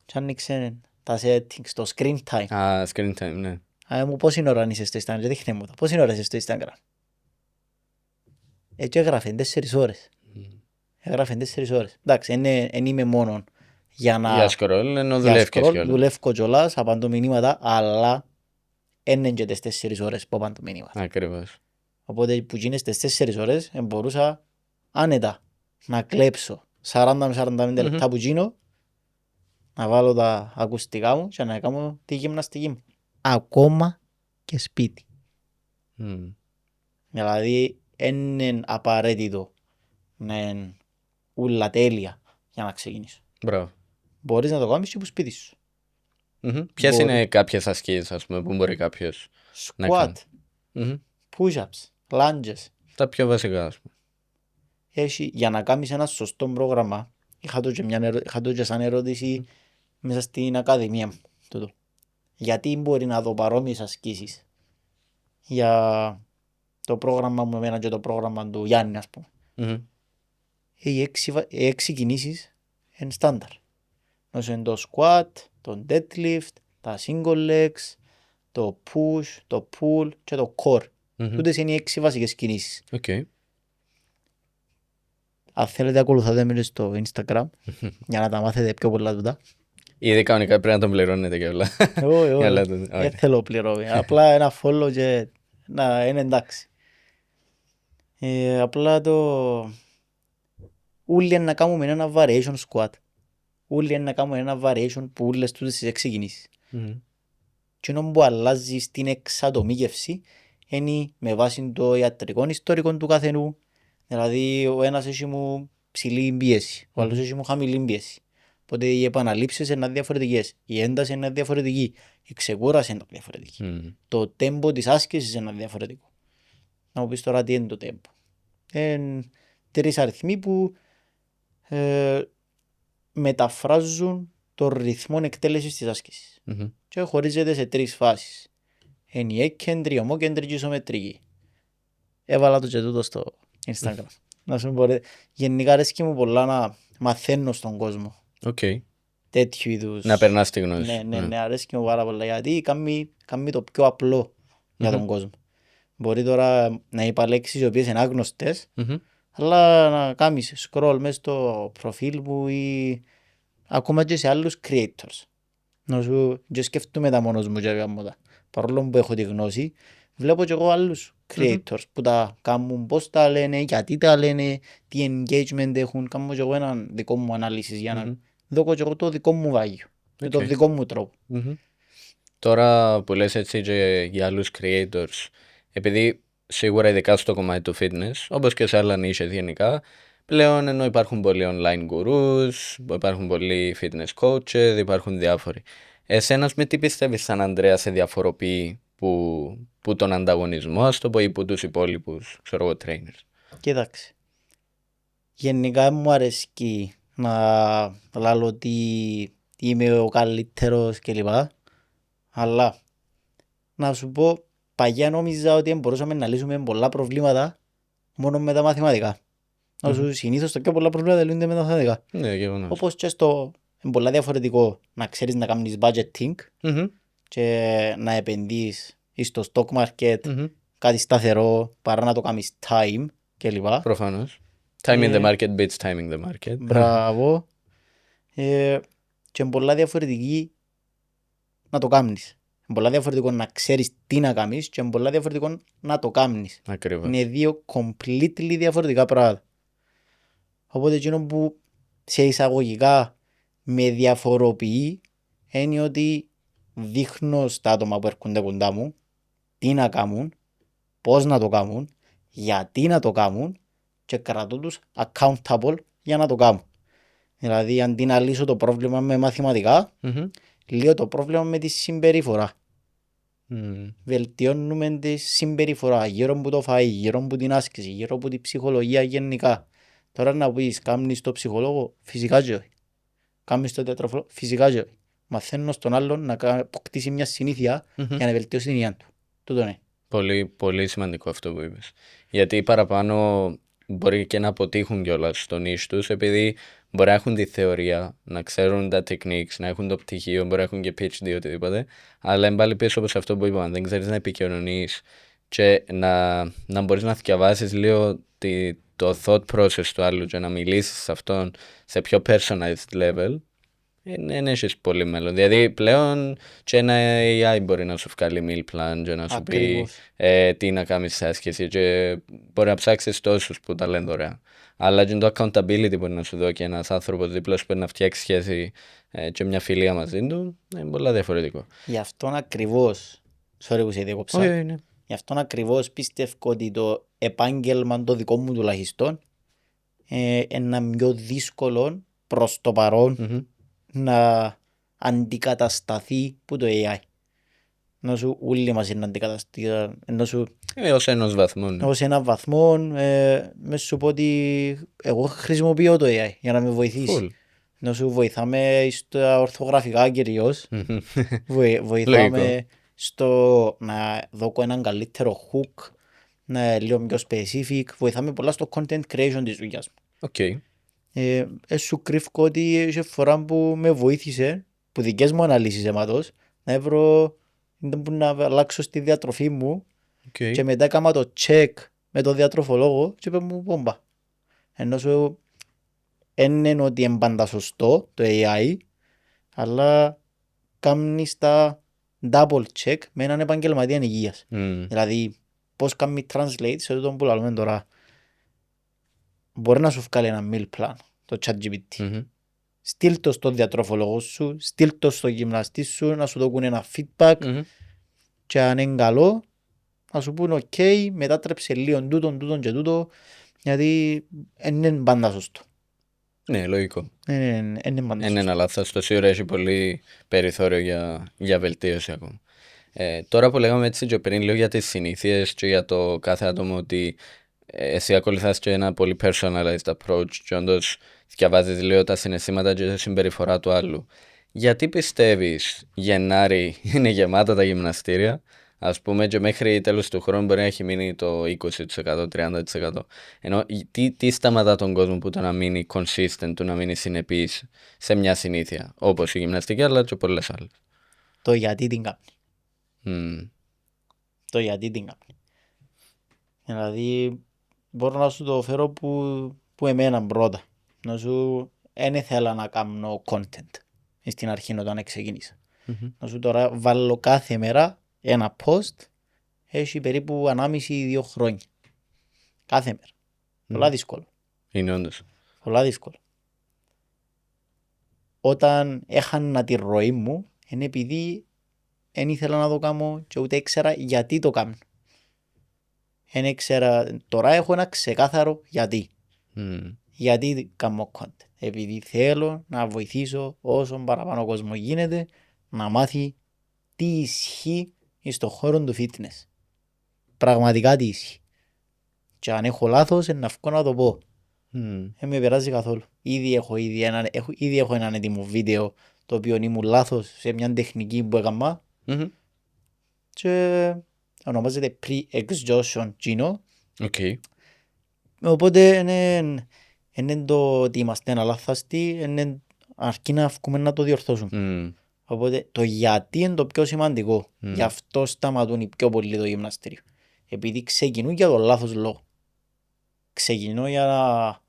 Και άνοιξε τα settings, το screen time. Screen time, ναι. Μου πόση ώρα είσαι στο Instagram, και δείχνε μου τα. Πόση ώρα είσαι στο Instagram. Έτσι έγραφε 4 ώρες. Έγραφε 4 ώρες. Εντάξει, δεν είμαι μόνο για να... Για σκρόλ, ενώ δουλεύεις κιόλας. Δουλεύω κιόλας, απαντώ μηνύματα, αλλά είναι και τις 4 ώρες που απαντώ μηνύματα. Ακριβώς. Οπότε που γίνες τις 4 ώρες, μπορούσα άνετα να κλέψω 40 με 45 λεπτά που γίνω, να βάλω τα ακουστικά μου και να κάνω τη γυμναστική μου. Ακόμα και σπίτι. Δηλαδή, είναι απαραίτητο να είναι ούλα τέλεια για να ξεκινήσω. Μπράβο. Μπορείς να το κάνεις και από σπίτι σου. Ποιες είναι κάποιες ασκήσεις, ας πούμε, που μπορεί κάποιος να κάνει? Squat, push-ups, lunges. Τα πιο βασικά, ας πούμε. Για να κάνεις ένα σωστό πρόγραμμα, είχα το και σαν ερώτηση μέσα στην ακαδημία μου. Γιατί μπορεί να δω παρόμοιες ασκήσεις για το πρόγραμμα μου εμένα και το πρόγραμμα του Γιάννη, ας πούμε. Οι 6 κινήσεις είναι στάνταρ. Όσο είναι το squat, το deadlift, τα single legs, το push, το pull και το core. Τούτες είναι οι 6 βασικές κινήσεις. Okay. Αν θέλετε ακολουθάτε με στο Instagram για να τα μάθετε πιο πολλά τούτα. Ήδη κανονικά πρέπει να τον πληρώνετε και όλα. Όχι, δεν θέλω πληρώνει. Απλά ένα follow και να είναι εντάξει. Απλά ούλοι να κάνουμε ένα variation squat. Ούλοι να κάνουμε ένα variation που ούλες τούτες τις εξεκινήσεις. Και ενώ που αλλάζει στην εξατομίκευση είναι με βάση το ιατρικό ιστορικό του καθενού. Δηλαδή ο ένας έχει μου ψηλή πίεση, ο άλλος έχει μου χαμηλή πίεση. Οπότε οι επαναλήψεις είναι διαφορετικές, η ένταση είναι διαφορετική, η ξεκούραση είναι διαφορετική. Το τέμπο της άσκησης είναι διαφορετικό. Να μου πεις τώρα τι είναι το τέμπο. Είναι 3 αριθμοί που μεταφράζουν τον ρυθμό εκτέλεσης της άσκησης. Και χωρίζεται σε 3 φάσεις. Είναι η έκκεντρη, ομόκεντρη και ισομετρική. Έβαλα το και τούτο στο Instagram. Να σου πω, γενικά αρέσκει μου πολλά να μαθαίνω στον κόσμο. Okay. Τέτοιου είδους. Να περνάς τη γνώση. Ναι, αρέσκει μου πάρα πολλά γιατί κάνει το πιο απλό για τον κόσμο. Μπορεί τώρα να είπα λέξεις οι οποίες είναι άγνωστες, αλλά να κάνεις scroll μέσα στο προφίλ μου ή ακόμα και σε άλλους creators. Να σου και σκέφτομαι τα μόνος μου και κάνω τα. Παρόλο που έχω τη γνώση, βλέπω και εγώ άλλους creators που τα κάνουν, πώς τα λένε, γιατί τα λένε, τι engagement έχουν. Κάνω και εγώ έναν δικό μου ανάλυση για να δω και εγώ το δικό μου βάγιο, με τον δικό μου τρόπο. Τώρα που λες έτσι και για άλλους creators, επειδή σίγουρα ειδικά στο κομμάτι του fitness, όπως και σε άλλα niches γενικά, πλέον ενώ υπάρχουν πολλοί online gurus, υπάρχουν πολλοί fitness coaches, υπάρχουν διάφοροι. Εσένας με τι πιστεύεις σαν Ανδρέα σε διαφοροποιεί που τον ανταγωνισμό, ας το πω, ή που τους υπόλοιπους, ξέρω εγώ, trainers? Κοίταξε. Γενικά μου αρέσει να λάλλω ότι είμαι ο καλύτερος κλπ. Αλλά να σου πω, παγιά νόμιζα ότι μπορούσαμε να λύσουμε πολλά προβλήματα μόνο με τα μαθηματικά. Συνήθως τα πιο πολλά προβλήματα λύνονται με τα μαθηματικά. Όπως και στο είναι πολλά διαφορετικό να ξέρεις να κάνεις budgeting και να επενδύεις στο stock market κάτι σταθερό παρά να το κάνεις time κλπ. Προφανώς. Time in the market beats timing the market. Μπράβο. Και είναι πολλά διαφορετική να το κάνεις. Είναι πολλά διαφορετικό να ξέρεις τι να κάνεις και είναι πολλά διαφορετικό να το κάνεις. Ακριβώς. Είναι 2 completely διαφορετικά πράγματα. Οπότε εκείνο που σε εισαγωγικά με διαφοροποιεί είναι ότι δείχνω στα άτομα που έρχονται κοντά μου τι να κάνουν, πώς να το κάνουν, γιατί να το κάνουν και κρατώ τους accountable για να το κάνουν. Δηλαδή αντί να λύσω το πρόβλημα με μαθηματικά, λύω το πρόβλημα με τη συμπεριφορά. Βελτιώνουμε τη συμπεριφορά γύρω από το φαΐ, γύρω από την άσκηση, γύρω από την ψυχολογία γενικά. Τώρα να πεις κάμνεις το ψυχολόγο, φυσικά και όχι. Κάμνεις το διατροφολόγο, φυσικά και όχι. Μαθαίνω στον άλλον να αποκτήσει μια συνήθεια για να βελτιώσει την υγεία του. Τούτο είναι. Πολύ, πολύ σημαντικό αυτό που είπες. Γιατί παραπάνω μπορεί και να αποτύχουν κιόλας στο niche τους, επειδή μπορεί να έχουν τη θεωρία, να ξέρουν τα techniques, να έχουν το πτυχίο, μπορεί να έχουν και PhD οτιδήποτε, αλλά εν πάλι πίσω από αυτό που είπαμε, δεν ξέρεις να επικοινωνείς και να μπορείς να διαβάσεις λίγο το thought process του άλλου και να μιλήσεις σε αυτόν σε πιο personalized level, δεν έχεις πολύ μέλλον. Δηλαδή πλέον και ένα AI μπορεί να σου βγάλει meal plan και να σου πει τι να κάνεις σε άσκηση και μπορεί να ψάξεις τόσους που τα λένε δωρεάν. Αλλά και το accountability μπορεί να σου δώσει και ένας άνθρωπος δίπλα σου που να φτιάξει σχέση και μια φιλία μαζί του, είναι πολύ διαφορετικό. Γι' αυτόν ακριβώς, sorry που σε διέκοψα, γι' αυτόν ακριβώς πιστεύω ότι το επάγγελμα το δικό μου τουλάχιστον είναι πιο δύσκολο προς το παρόν να αντικατασταθεί που το AI. Ενώ σου όλοι μας είναι αντικατασταθεί. Ως ένας βαθμό. Ναι. Ως έναν βαθμό, με σου πω ότι εγώ χρησιμοποιώ το AI για να με βοηθήσει. Ενώ σου βοηθάμε στα ορθογραφικά κυρίως. Βοηθάμε στο να δω έναν καλύτερο hook, να λίγο πιο specific. Βοηθάμε πολλά στο content creation της δουλειάς μου. Okay. σου κρύφω ότι είχε φορά που με βοήθησε, που δικές μου αναλύσεις αίματος, να βρω να αλλάξω στη διατροφή μου και μετά έκανα το check με τον διατροφολόγο και είπε μου πόμπα. Ενώ σου είναι ότι είναι πάντα σωστό το AI, αλλά κάνεις τα double check με έναν επαγγελματία υγείας. Δηλαδή, πώς κάνει translate σε αυτό που λέμε τώρα. Μπορεί να σου βγάλει ένα meal plan, το ChatGPT. Στείλ το στον διατροφολόγο σου, στείλ το στο γυμναστή σου, να σου δώσουν ένα feedback και αν είναι καλό, να σου πούν ok, μετάτρεψε λίγο τούτον και τούτο, γιατί είναι πάντα σωστό. Ναι, λογικό. Είναι πάντα σωστό. Είναι ένα λάθος, το σίγουρα έχει πολύ περιθώριο για βελτίωση ακόμα. Τώρα που λέγαμε έτσι και πριν λίγο για τις συνήθειες και για το κάθε άτομο, ότι εσύ ακολουθάς και ένα πολύ personalized approach και όντως διαβάζεις λίγο τα συναισθήματα και τη συμπεριφορά του άλλου. Γιατί πιστεύεις Γενάρη είναι γεμάτα τα γυμναστήρια, ας πούμε, και μέχρι τέλος του χρόνου μπορεί να έχει μείνει το 20%, 30%. Ενώ τι σταματά τον κόσμο που το να μείνει consistent, το να μείνει συνεπής σε μια συνήθεια, όπως η γυμναστική αλλά και πολλές άλλες. Το γιατί την κάνει. Το γιατί την κάνει. Δηλαδή, μπορώ να σου το φέρω που εμένα πρώτα. Να σου, δεν ήθελα να κάνω content στην αρχή όταν ξεκίνησα. Να σου τώρα βάλω κάθε μέρα ένα post, έχει περίπου 1,5-2 χρόνια. Κάθε μέρα. Πολλά δύσκολο. Είναι όντως. Πολλά δύσκολο. Όταν έχανα τη ροή μου, είναι επειδή δεν ήθελα να το κάνω και ούτε ήξερα γιατί το κάνω. Δεν ήξερα, τώρα έχω ένα ξεκάθαρο γιατί. Γιατί κάνω content. Επειδή θέλω να βοηθήσω όσο παραπάνω κόσμο γίνεται να μάθει τι ισχύει στον χώρο του fitness. Πραγματικά τι ισχύει. Και αν έχω λάθος, να βγω να το πω. Δεν με πειράζει καθόλου. Ήδη έχω έναν έτοιμο βίντεο το οποίο ήμουν λάθος σε μια τεχνική που έκανα και ονομάζεται pre-exhaustion Gino. Οπότε είναι το ότι είμαστε αναλάθαστοι, αρκεί να βγούμε να το διορθώσουμε. Οπότε το γιατί είναι το πιο σημαντικό. Γι' αυτό σταματούν οι πιο πολλοί το γυμναστήριο. Επειδή ξεκινούν για τον λάθος λόγο. Ξεκινώ για να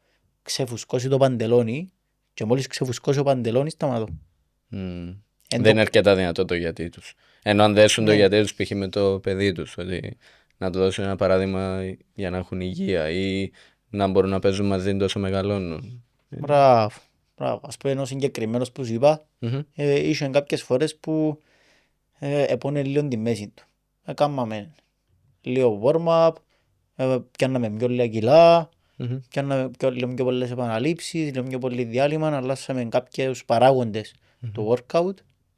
ξεφουσκώσει το παντελόνι και μόλις ξεφουσκώσει ο παντελόνι σταματώ. Δεν είναι αρκετά δυνατό το γιατί τους. Ενώ αν δέσουν το γιατί τους π.χ. με το παιδί τους, ότι να του δώσουν ένα παράδειγμα για να έχουν υγεία ή να μπορούν να παίζουν μαζί τόσο μεγαλώνουν. Μπράβο. Ας πούμε ένας συγκεκριμένος που σου είπα, είχαν κάποιες φορές που επώνε λίγο τη μέση του. Έκαναμε λίγο warm-up, πιάνναμε πιο λίγα κιλά, πιάνναμε λίγο πιο πολλές επαναλήψεις, λίγο πιο πολύ διάλειμμα, αλλάσαμε κάποιους παράγοντες του workout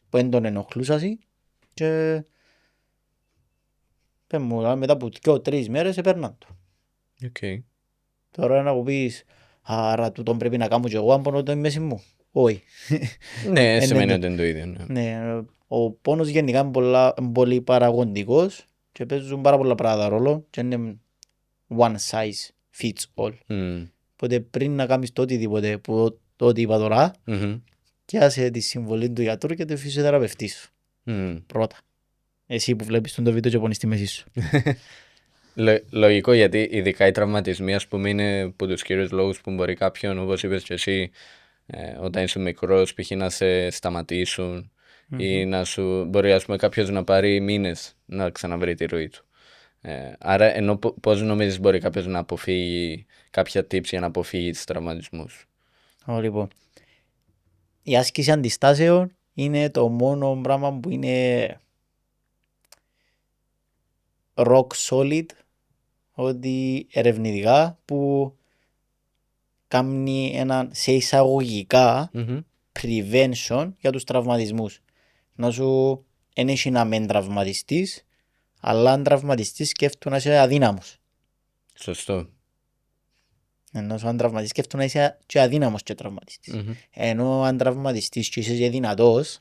που δεν τον ενοχλούσαν και μετά από 2-3 μέρες επέρναν το. Τώρα να μου πεις, άρα τούτον πρέπει να κάνω και εγώ αν πονώ το μέση μου. Όχι. Ναι, σημαίνει ότι είναι το ίδιο. Ναι, ο πόνος γενικά είναι πολύ παραγοντικός και παίζουν πάρα πολλά πράγματα ρόλο και είναι one size fits all. Οπότε πριν να κάνεις το οτιδήποτε που το είπα τώρα, και άσε τη συμβολή του γιατρού και του φυσιοθεραπευτή σου. Πρώτα. Εσύ που βλέπεις το βίντεο και πονείς στη μέση σου. Λογικό, γιατί ειδικά οι τραυματισμοί, ας πούμε, είναι από τους κύριους λόγους που μπορεί κάποιον, όπως είπες και εσύ, όταν είσαι μικρός, π.χ. να σε σταματήσουν ή να σου μπορεί, ας πούμε, κάποιος να πάρει μήνες να ξαναβρει τη ροή του. Άρα, ενώ πώς νομίζεις μπορεί κάποιος να αποφύγει κάποια tips για να αποφύγει τους τραυματισμούς? Λοιπόν, η άσκηση αντιστάσεων είναι το μόνο πράγμα που είναι rock solid, ότι ερευνητικά που κάνει έναν σε εισαγωγικά prevention για τους τραυματισμούς. Να σου δεν έχει να μεν τραυματιστείς, αλλά αν τραυματιστείς σκέφτου να είσαι αδύναμος. Σωστό. Ενώ αν τραυματιστείς σκέφτου να είσαι και αδύναμος και τραυματιστείς. Ενώ αν τραυματιστείς και είσαι και δυνατός,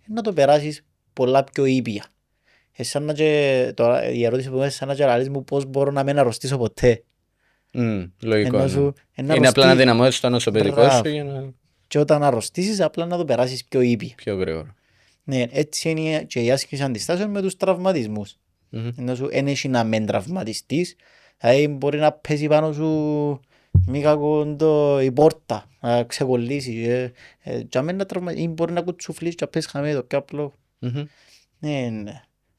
να το περάσεις πολλά πιο ήπια. Τώρα η ερώτηση που είμαι σαν να γεραλείς μου πώς μπορώ να μην αρρωστήσω ποτέ. Λογικό. Είναι απλά να δυναμώσεις το νοσοποιητικό σου για να... Και όταν αρρωστήσεις απλά να το περάσεις πιο ήπια. Πιο γρήγορα. Ναι, έτσι είναι και η άσκηση αντιστάσεων με τους τραυματισμούς. Ενώ σου δεν έχει να μεν τραυματιστείς, δηλαδή μπορεί να πέσει πάνω σου μη κακό η πόρτα, να ξεκολλήσει και να τραυματιστείς, ή μπορεί να κουτσουφλείς και να πέσει χαμέ το πιο απλό.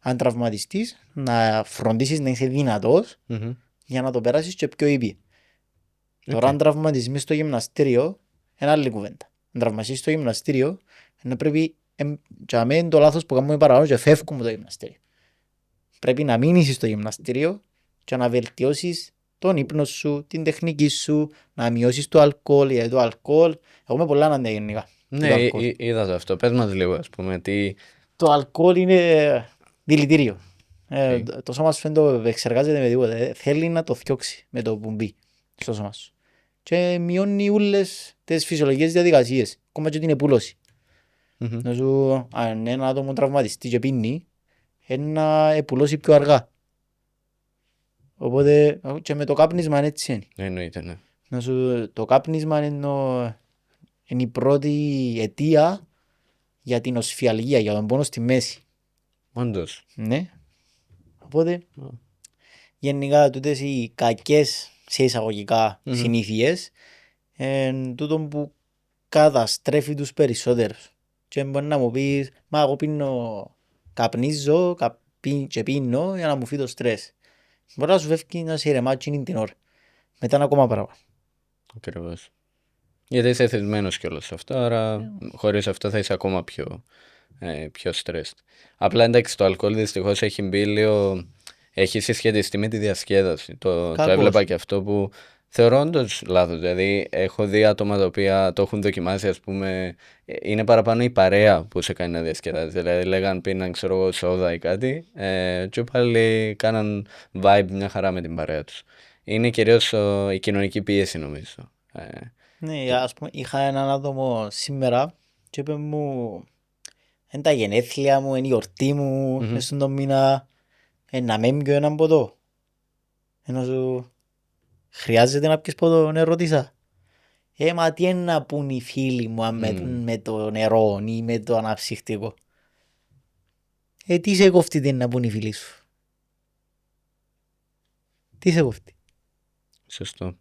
Αν τραυματιστείς, να φροντίσεις να είσαι δυνατός για να το περάσεις και πιο ήπια. Τώρα αν τραυματισμείς στο γυμναστήριο, είναι άλλη κουβέντα. Αν τραυματιστείς στο γυμναστήριο, να πρέπει για μένα είναι το λάθος που κάνουμε παραπάνω και φεύγουμε το γυμναστήριο. Πρέπει να μείνεις στο γυμναστήριο και να βελτιώσεις τον ύπνο σου, την τεχνική σου, να μειώσεις το αλκοόλ, γιατί το αλκοόλ, έχουμε πολλά ανάγκη γενικά. Ναι, είδα το αυτό. Πες μας λίγο, ας πούμε, τι... Το αλκοόλ είναι δηλητήριο. Το σώμα σου δεν εξεργάζεται με τίποτα. Θέλει να το θιώξει με το που μπει στο σώμα σου. Και μειώνει όλες τις φυσιολογικές διαδικασίες, ακόμα και την επούλωση. Να σου, αν ένα άτομο τραυματιστεί και πίνει, να επουλώσει πιο αργά. Οπότε και με το κάπνισμα έτσι είναι. Εννοείται, ναι. Να σου, το κάπνισμα είναι η πρώτη αιτία για την οσφιαλγία, για τον πόνο στη μέση. Όντως. Ναι. Οπότε γενικά τούτες οι κακές σε εισαγωγικά συνήθειες τούτο που καταστρέφει τους περισσότερους. Και μπορεί να μου πεις, μα εγώ πίνω, καπνίζω και πίνω για να μου φύγει το στρες. Μπορεί να σου φεύγει να σε ηρεμά την ώρα. Μετά είναι ακόμα παραπάνω. Ακριβώς. Γιατί είσαι θεσμένος κιόλας σε αυτό, άρα χωρίς αυτό θα είσαι ακόμα πιο stressed. Απλά εντάξει, το αλκοόλ δυστυχώς έχει μπει λίγο, έχει συσχετιστεί με τη διασκέδαση. Το έβλεπα και αυτό που θεωρώ όντως λάθος. Δηλαδή, έχω δει άτομα τα οποία το έχουν δοκιμάσει, ας πούμε, είναι παραπάνω η παρέα που σε κάνει να διασκεδάσεις. Δηλαδή, λέγαν πίναν, ξέρω εγώ, σόδα ή κάτι, και πάλι κάναν vibe μια χαρά με την παρέα τους. Είναι κυρίως η κοινωνική πίεση, νομίζω. Ναι, ας πούμε, είχα έναν άτομο σήμερα και είπε μου, είναι τα γενέθλια μου, είναι η γιορτή μου, μες στον τον μήνα, να με πιω έναν ποτό. Ενώ σου, χρειάζεται να πιεις ποτό, ναι, ρώτησα. Μα τι είναι να πούν οι φίλοι μου με το νερό ή με το αναψυκτικό. Τι σε κόφτει τι είναι να πούν οι φίλοι σου. Τι σε κόφτει. Σωστό.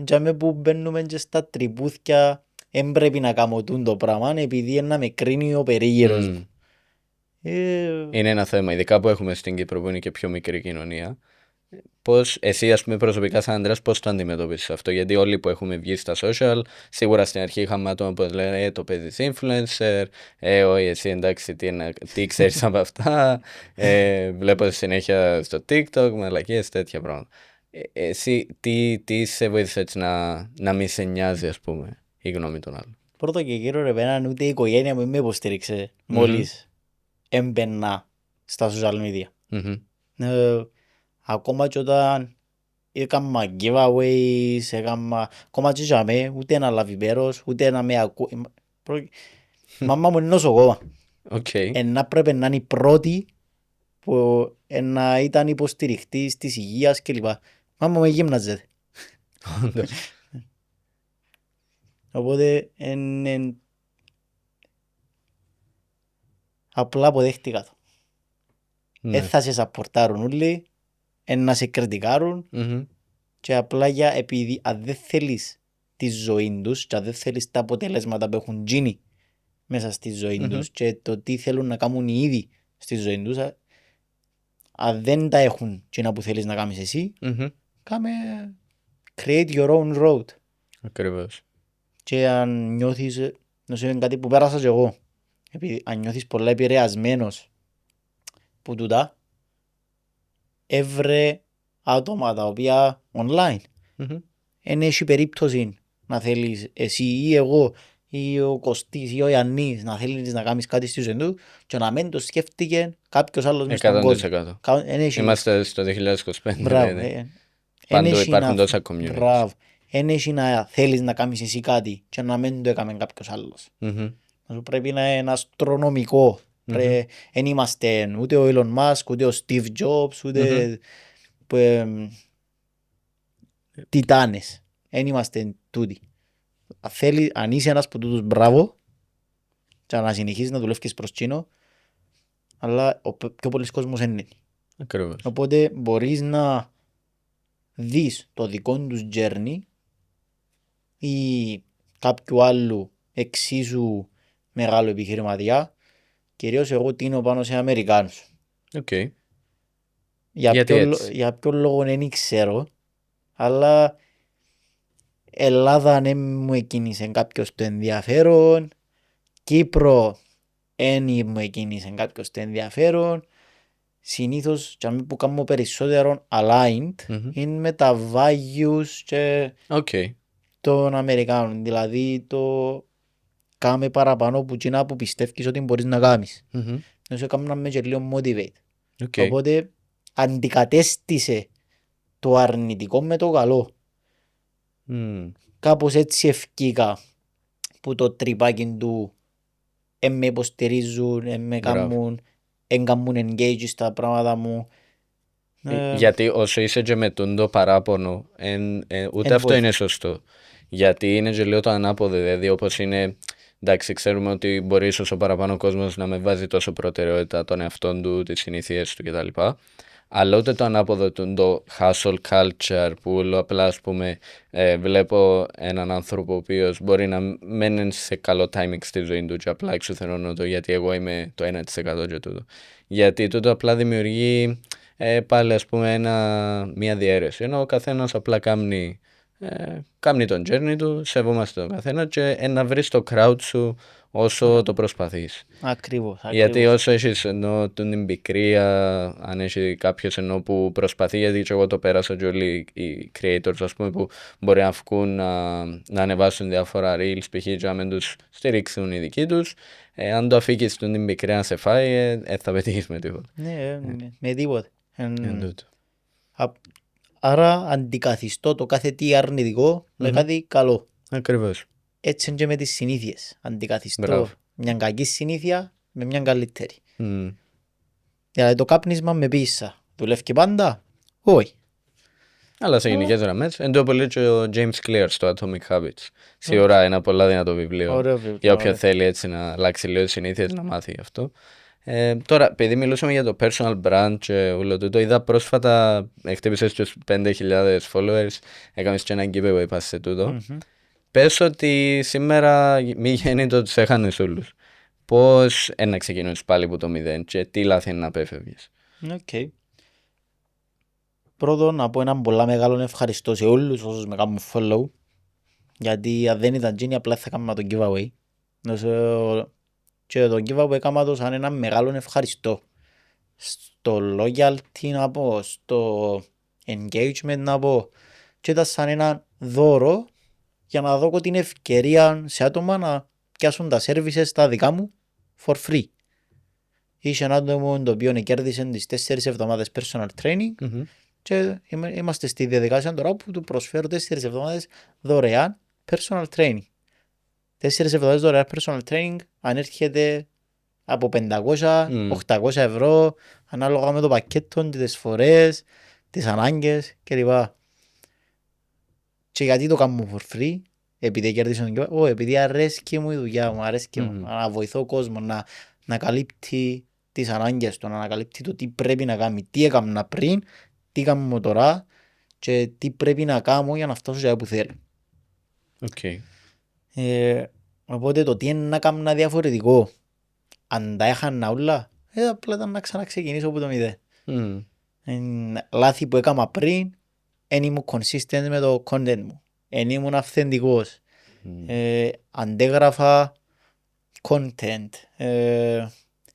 Και που μπαίνουμε και στα τρυπούθκια, δεν πρέπει να καμωτούν το πράγμα, επειδή να με κρίνει ο περίγυρος μου. Είναι ένα θέμα, ειδικά που έχουμε στην Κύπρο που είναι και πιο μικρή κοινωνία. Πώς εσύ, ας πούμε, προσωπικά σαν άντρας, πώς το αντιμετωπίσεις αυτό? Γιατί όλοι που έχουμε βγει στα social, σίγουρα στην αρχή είχαμε άτομα που λένε το παίζεις influencer, όχι εσύ εντάξει τι ξέρεις από αυτά, βλέπω συνέχεια στο TikTok, μαλακίες, τέτοια πράγματα. Εσύ τι σε βοήθησε έτσι να μην σε νοιάζει, ας πούμε, η γνώμη των άλλων? Πρώτο και κύριο ρε πέναν, ούτε η οικογένεια μου με υποστήριξε μόλις έμπαινα στα social media. Ακόμα και όταν έκανα giveaways, ακόμα και για μέ, ούτε να λάβει μέρος, ούτε να με ακούει. Η μαμά μου είναι νοσοκόμα. Να πρέπει να είναι η πρώτη που να ήταν υποστηριχτής της υγείας κλπ. Μάμα με γύμναζε. Οπότε απλά αποδέχτηκα το. Θα σε σαπορτάρουν όλοι, να σε κριτικάρουν και απλά επειδή αν δεν θέλεις τη ζωή τους και αν δεν θέλεις τα αποτελέσματα που έχουν γίνει μέσα στη ζωή τους και το τι θέλουν να κάνουν οι ίδιοι στη ζωή τους, αν δεν τα έχουν και να που θέλεις να κάνεις εσύ, κάμε create your own road. Ακριβώς. Και αν νιώθεις, να σου είναι κάτι που πέρασα και εγώ, επειδή αν νιώθεις πολλά επηρεασμένος που τούτα, έβρε άτομα τα οποία online. Εν έχει περίπτωση να θέλεις εσύ ή εγώ ή ο Κωστής ή ο Ιαννής να θέλεις να κάνεις κάτι στη ζωή του και να μην το σκέφτηκε κάποιος άλλος μες στον κόσμο. 100%. Είμαστε στο 2025. Μπράβο. Παντού υπάρχουν τόσα communities. Μπράβο. Εν έχει να θέλεις να κάνεις εσύ κάτι και να μην το έκαμε κάποιος άλλος. Πρέπει να είναι αστρονομικό. Εν είμαστε ούτε ο Elon Musk, ούτε ο Steve Jobs, ούτε τιτάνες. Εν είμαστε τούτοι. Αν είσαι ένας από τούτους, μπράβο, και να συνεχίσεις να δουλεύεις προς τσίνο, αλλά ο πιο πολλής κόσμος είναι. Ακριβώς. Οπότε μπορείς να δεις το δικό τους journey ή κάποιου άλλου εξίσου μεγάλο επιχειρηματία, κυρίως εγώ τίνω πάνω σε Αμερικάνους. Okay. Για ποιο λόγο δεν ξέρω, αλλά Ελλάδα δεν μου εκκίνησε κάποιος το ενδιαφέρον, Κύπρο δεν μου εκκίνησε κάποιος το ενδιαφέρον. Συνήθως που κάνουμε περισσότερο aligned είναι με τα values και των Αμερικάνων. Δηλαδή το κάμε παραπάνω που κοινά που πιστεύεις ότι μπορείς να κάνεις. Όσο κάνουμε και λίγο motivate. Οπότε αντικατέστησε το αρνητικό με το καλό. Κάπως έτσι ευκήκα που το τρυπάκι του με υποστηρίζουν, με κάνουν, κάνουν engage στα πράγματα μου. Γιατί όσο είσαι και με το παράπονο, ούτε αυτό είναι σωστό. Γιατί είναι και λίγο το ανάποδο, δηλαδή όπως είναι, εντάξει, ξέρουμε ότι μπορεί όσο παραπάνω ο κόσμος να με βάζει τόσο προτεραιότητα τον εαυτόν του, τις συνήθειες του κτλ. Αλλά ούτε το ανάποδο του, το hustle culture που απλά ας πούμε βλέπω έναν άνθρωπο ο οποίος μπορεί να μένει σε καλό timing στη ζωή του και απλά εξουθενώνω το γιατί εγώ είμαι το 1% και τούτο. Γιατί τούτο απλά δημιουργεί πάλι ας πούμε μια διαίρεση, ενώ ο καθένας απλά κάνει τον journey του, σεβόμαστε τον καθένα και να βρεις το crowd σου όσο το προσπαθείς. Ακριβώς. Γιατί όσο έχεις ενώ την πικρία, αν έχει κάποιος ενώ που προσπαθεί, γιατί και εγώ το πέρασα και όλοι οι creators ας πούμε που μπορεί να βγουν να ανεβάσουν διάφορα reels π.χ. και να μην τους στηρίξουν οι δικοί τους, αν το αφήκεις την πικρία να σε φάει, θα πετύχεις με τίποτα. Ναι, με τίποτα. Άρα αντικαθιστώ το κάθε τι αρνητικό με κάτι καλό. Ακριβώς. Έτσι και με τις συνήθειες. Αντικαθιστώ μια κακή συνήθεια με μια καλύτερη. Δηλαδή το κάπνισμα με πίσα. Δουλεύει πάντα? Όχι. Αλλά σε γενικές γραμμές, εν τω πολύ και ο James Clear στο Atomic Habits. Σίγουρα ένα πολλά δυνατό βιβλίο για όποιον θέλει έτσι να αλλάξει λίγο τις συνήθειες, να μάθει γι' αυτό. Τώρα, επειδή μιλούσαμε για το personal brand και όλο τούτο, είδα πρόσφατα, χτύπησες τους 5.000 followers, έκανες και ένα giveaway πας σε τούτο. Πες ότι σήμερα μη γέννητο τους έχανες όλους. Πώς να ξεκινήσεις πάλι από το 0 και τι λάθη να απέφευγες? Πρώτον, να πω έναν πολλά μεγάλο ευχαριστώ σε όλους όσους με κάνουν follow, γιατί αν δεν ήταν γίνει απλά θα κάνουμε το giveaway. Και το giveaway έκανα το σαν ένα μεγάλο ευχαριστώ. Στο loyalty να πω, στο engagement να πω, και ήταν σαν ένα δώρο για να δω την ευκαιρία σε άτομα να πιάσουν τα services τα δικά μου for free. Είχε ένα άτομο το οποίο κέρδισε τις 4 εβδομάδες personal training και είμαστε στη διαδικασία τώρα που του προσφέρω 4 εβδομάδες δωρεάν personal training. 4 εβδομάδες δωρεάν personal training ανέρχεται από 500-800 ευρώ ανάλογα με το πακέτο, τις φορές, τις ανάγκες κλπ. Και γιατί το κάνουμε for free? Επειδή κέρδισε τον κύπρο, επειδή αρέσκει μου η δουλειά μου, αρέσκει μου να βοηθώ κόσμο να καλύπτει τις ανάγκες του, να ανακαλύπτει το τι πρέπει να κάνει, τι έκανα πριν, τι κάνουμε τώρα και τι πρέπει να κάνω για να φτάσω για που θέλω. Οπότε το τι είναι να κάνω διαφορετικό, αν τα έχανα όλα, απλά ήταν να ξαναξεκινήσω από το 0. Λάθη που έκανα πριν, δεν ήμουν consistent με το content μου, δεν ήμουν αυθεντικός, αντέγραφα content,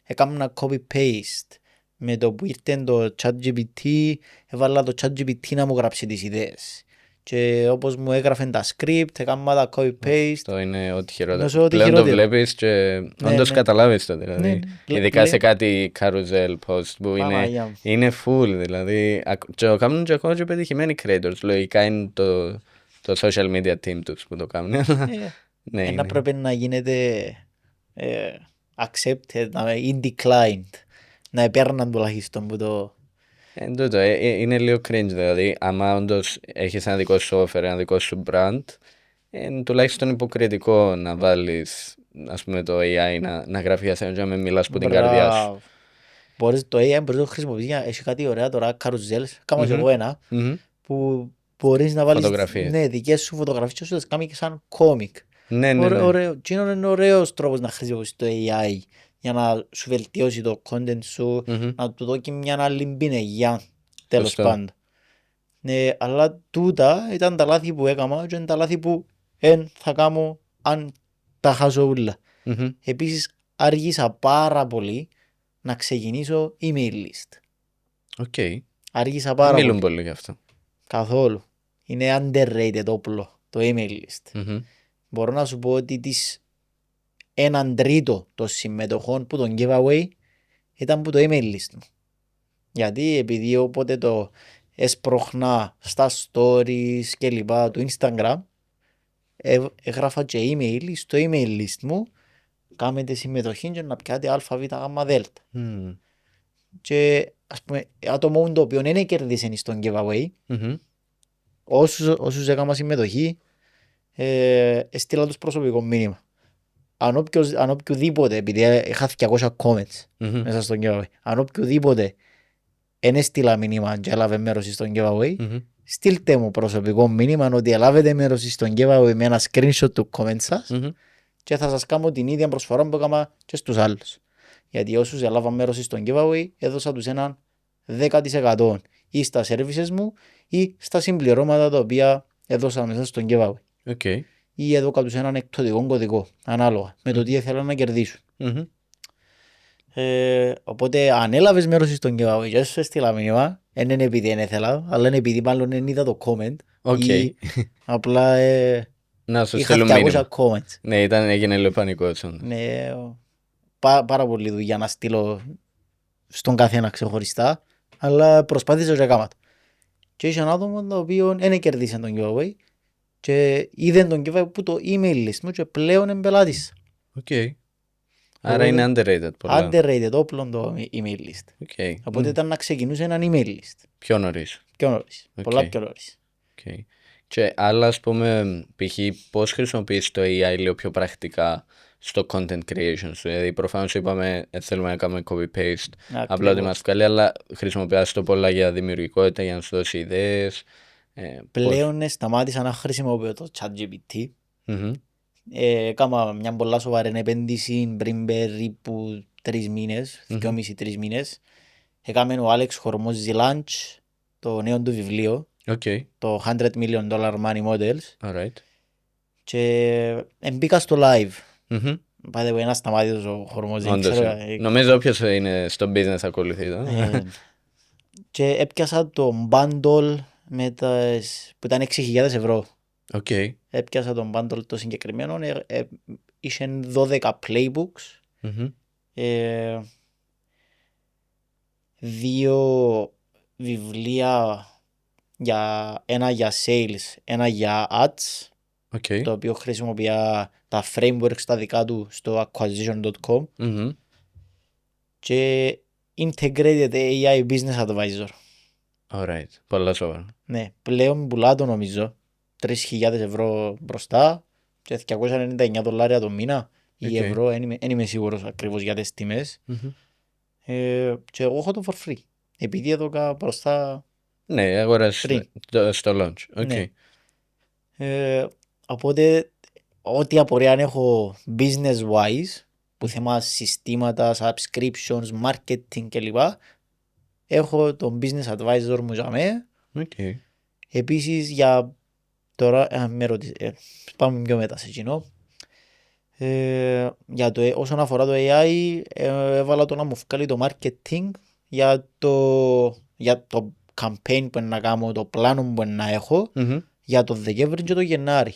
έκανα copy-paste. Με το που ήρθε το ChatGPT, έβαλα το ChatGPT να μου γράψει τις ιδέες. Και όπως μου έγραφε τα script, έκανα τα copy-paste. Αυτό είναι ό,τι χειρότερο. Πλέον το βλέπεις και όντως καταλάβεις το. Δηλαδή. Ειδικά σε κάτι carousel post που είναι full. Δηλαδή. Και το κάνουν και ακόμα και πετυχημένοι creators. Λογικά είναι το social media team τους που το κάνουν. Ένα πρέπει να γίνεται accepted ή declined. Να επέρναν τουλάχιστον που το... Είναι λίγο cringe δηλαδή. Άμα όντως έχεις ένα δικό σου offer, ένα δικό σου brand, είναι τουλάχιστον υποκριτικό να βάλεις, ας πούμε, το AI να γράφει για σένα και να με μιλάς που την καρδιά σου. Το AI μπορείς να το χρησιμοποιήσεις για έχει κάτι ωραία τώρα, carousels, κάνω και εγώ ένα, που μπορείς να βάλεις δικές σου φωτογραφίες και σου τις κάνει και σαν κόμικ. Ναι. Είναι ωραίος τρόπος να χρησιμοποιήσεις το AI για να σου βελτιώσει το content σου, να του δώσει μια άλλη πινεγιά, τέλος πάντων. Αλλά τούτα ήταν τα λάθη που έκανα και είναι τα λάθη που θα κάνω αν τα χάσω όλα. Επίσης άργησα πάρα πολύ να ξεκινήσω email list. Άργησα πάρα πολύ. Μιλούν πολύ γι' αυτό. Καθόλου. Είναι underrated όπλο το email list. Μπορώ να σου πω ότι έναν τρίτο των συμμετοχών που τον giveaway ήταν που το email list μου. Γιατί επειδή όποτε το έσπροχνά στα stories και λοιπά του Instagram, έγραφα και email στο email list μου, κάμετε συμμετοχή και να πιάτε ΑΒΓΔ. Και ας πούμε άτομο το οποίο δεν κερδίσαν στον giveaway, όσους έκανα συμμετοχή, έστειλα τους προσωπικό μήνυμα. Αν οποιοδήποτε, επειδή είχα 200 comments μέσα στον giveaway, αν οποιοδήποτε δεν έστειλα μήνυμα και έλαβε μέρος στον giveaway, στείλτε μου προσωπικό μήνυμα ότι έλαβετε μέρος στον giveaway με ένα screenshot του comment σας και θα σας κάνω την ίδια προσφορά που έκανα και στους άλλους. Γιατί όσους έλαβαν μέρος στον giveaway έδωσα τους έναν 10% ή στα services μου ή στα συμπληρώματα τα οποία έδωσα μέσα στον giveaway. Ή έδωκα τους έναν εκπτωτικό κωδικό, ανάλογα με το τι ήθελαν να κερδίσουν. Οπότε αν έλαβες μέρος στον giveaway και σου έστειλα μήνυμα, δεν είναι επειδή δεν ήθελα, αλλά είναι επειδή μάλλον δεν είδα το comment ή απλά είχα 200 comments. Ναι, έγινε λίγο πανικό. Ναι, πάρα πολύ δουλειά να στείλω στον καθένα ξεχωριστά, αλλά προσπάθησα και έκανα το. Και είχε ένα άτομο το οποίο δεν κερδίσε τον giveaway και είδε τον giveaway που το email list μου και πλέον εμπελάτησα. Άρα είναι underrated πολλά. Underrated όπλο το email list. Οπότε ήταν να ξεκινούσε έναν email list. Πιο νωρίς. Πολλά πιο νωρίς. Και άλλα, ας πούμε, π.χ. πώς χρησιμοποιείς το AI λίγο πιο πρακτικά στο content creation σου. Δηλαδή προφανώς είπαμε θέλουμε να κάνουμε copy-paste, απλά ότι μας βγάλει, αλλά χρησιμοποιάς το πολλά για δημιουργικότητα, για να σου δώσει ιδέες. Πλέον σταμάτησα να χρησιμοποιώ το ChatGPT. Έκανα μια πολλά σοβαρή επένδυση πριν περίπου 3 μήνες, 2,5-3 μήνες. Έκαμε ο Άλεξ Χορμός Ζιλάντσ, το νέο του βιβλίο, το $100 million money models. Και μπήκα στο live. By the way, ένας σταμάτητος ο Χορμός Ζιλάντσ. Νομίζω όποιος είναι στο business ακολουθεί. Και έπιασα το bundle που ήταν 6.000 ευρώ. Έπιασα τον bundle το συγκεκριμένο, είχε 12 playbooks, 2 βιβλία, ένα για sales, ένα για ads, το οποίο χρησιμοποιεί τα frameworks τα δικά του στο acquisition.com και integrated AI business advisor. Πολλά σοβαρά. Ναι, πλέον πουλά το νομίζω 3.000 ευρώ μπροστά και $299 το μήνα ή ευρώ, δεν είμαι σίγουρος ακριβώς για τις τιμές. Και εγώ έχω το for free, επειδή έδωκα μπροστά. Ναι, αγοράσεις στο launch. Οπότε ό,τι απορία αν έχω business wise, που θέμα συστήματα, subscriptions, marketing κλπ, έχω τον business advisor μου για μέ. Επίσης για τώρα, με ρωτήσετε, πάμε πιο μετά σε εκείνο. Όσον αφορά το AI, έβαλα το να μου βγάλει το marketing για το campaign που να κάνω, το πλάνο που να έχω για το Δεκέμβρη και το Γενάρη.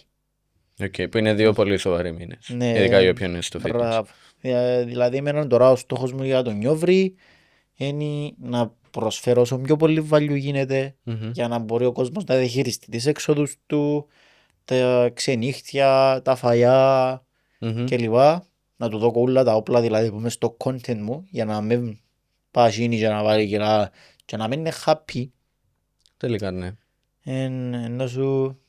Που είναι 2 πολύ σοβαροί μήνες. Ειδικά για όποιον είναι στο fitness. Δηλαδή εμένα τώρα ο στόχος μου για τον Νιόβρη είναι να προσφέρω όσο πιο πολύ value γίνεται για να μπορεί ο κόσμος να διαχειριστεί τις έξοδους του, τα ξενύχτια, τα φαγιά κλπ. Να του δω όλα τα όπλα δηλαδή που είμαι στο content μου για να μην πασίνει και να βάλει και να μην είναι happy, τελικά ναι. να σου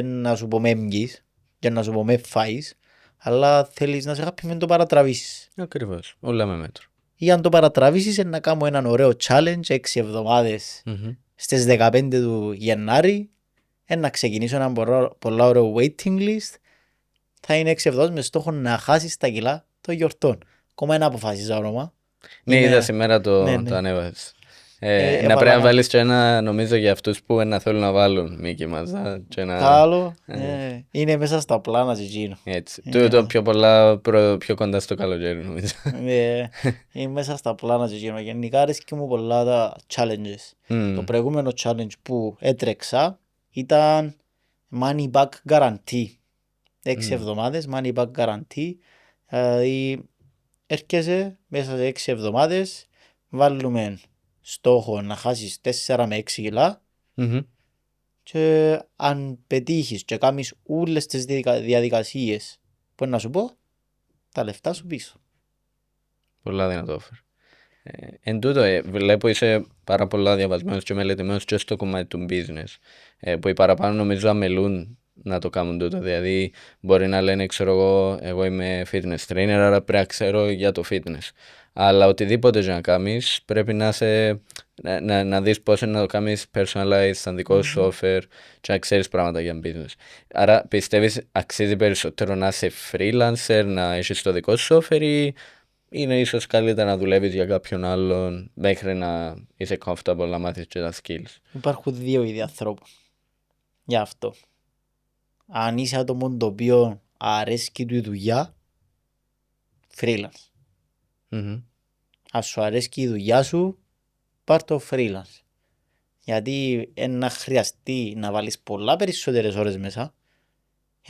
να σου πω με έμγεις και να σου πω με φάεις, αλλά θέλεις να είσαι happy με το παρατραβήσεις. Ακριβώς, όλα με μέτρο. Ή αν το παρατραβήσεις να κάνω έναν ωραίο challenge 6 εβδομάδες στις 15 του Γενάρη, να ξεκινήσω έναν πολλά ωραίο waiting list, θα είναι 6 εβδομάδες με στόχο να χάσεις τα κιλά των γιορτών. Ακόμα ένα αποφάσιζα όνομα. Ναι, είδα σήμερα το ανέβασες. Να πρέπει να βάλεις και ένα, νομίζω, για αυτούς που να θέλουν να βάλουν Μίκη Μαζά. Καλό, είναι μέσα στα πλάνα σε εκείνο. Έτσι, το πιο κοντά στο καλοκαίρι νομίζω. Είναι μέσα στα πλάνα σε εκείνο. Γενικά αρέσκει μου πολλά τα challenges. Το προηγούμενο challenge που έτρεξα ήταν money back guarantee. 6 εβδομάδες, money back guarantee. Δηλαδή έρχεσαι μέσα σε 6 εβδομάδες, βάλουμε στόχο να χάσεις 4 με 6 κιλά και αν πετύχεις και κάνεις όλες τις διαδικασίες που να σου πω, τα λεφτά σου πίσω. Πολλά δυνατό offer. Εν τούτο, βλέπω είσαι πάρα πολλά διαβασμένος και μελετημένος και στο κομμάτι του business, που οι παραπάνω νομίζω αμελούν να το κάνουν τούτο. Δηλαδή μπορεί να λένε, ξέρω εγώ είμαι fitness trainer, άρα πρέπει να ξέρω για το fitness. Αλλά οτιδήποτε για να κάνεις πρέπει να δεις πώς να το κάνεις personalized σαν δικό σου offer και να ξέρεις πράγματα για business. Άρα πιστεύεις αξίζει περισσότερο να είσαι freelancer, να έχεις το δικό σου offer, ή είναι ίσως καλύτερα να δουλεύεις για κάποιον άλλον μέχρι να είσαι comfortable να μάθεις και τα skills? Υπάρχουν δύο είδη ανθρώπων για αυτό. Αν είσαι άτομο το οποίο αρέσκει του η δουλειά, freelance. Αν σου αρέσκει η δουλειά σου, πάρ' το freelance. Γιατί να χρειαστεί να βάλεις πολλά περισσότερες ώρες μέσα,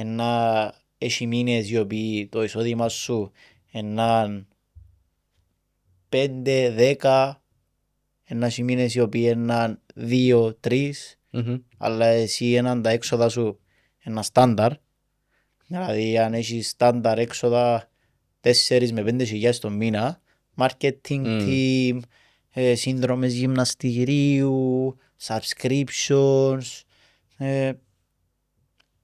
να έχει μήνες οι οποίοι το εισόδημα σου είναι 5-10, να έχει μήνες οι οποίοι είναι 2-3, αλλά εσύ έναν τα έξοδα σου ένα στάνταρ. Δηλαδή αν έχεις στάνταρ έξοδα 4 με 5 χιλιάδες το μήνα, marketing team, σύνδρομες γυμναστηρίου, subscriptions,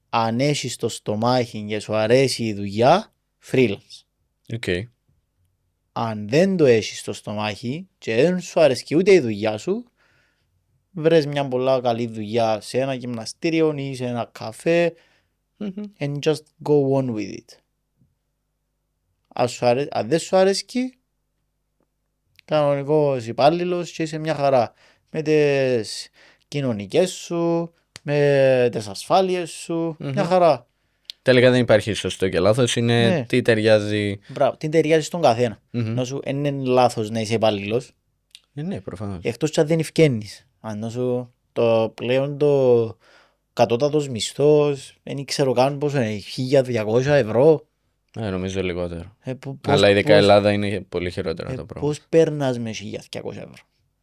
αν έχεις το στομάχι και σου αρέσει η δουλειά, freelance. Okay. Αν δεν το έχεις το στομάχι και δεν σου αρέσει ούτε η δουλειά σου, βρες μια πολλά καλή δουλειά σε ένα γυμναστήριο ή σε ένα καφέ and just go on with it. Αν δεν σου αρέσει, κανονικός υπάλληλος και είσαι μια χαρά με τις κοινωνικές σου, με τις ασφάλειες σου, μια χαρά. Τελικά δεν υπάρχει σωστό και λάθος, είναι τι ταιριάζει. Μπράβο, τι ταιριάζει στον καθένα. Να σου είναι λάθος να είσαι υπάλληλος. Ναι, προφανώς. Εκτός και αν δεν ευκαινείς. Αν σου το πλέον το κατώτατος μισθός, δεν ξέρω καν πόσο είναι, 1.200 ευρώ. Νομίζω λιγότερο. Αλλά ειδικά Ελλάδα είναι πολύ χειρότερα το πράγμα. Πώς παίρνας με 1.200 ευρώ?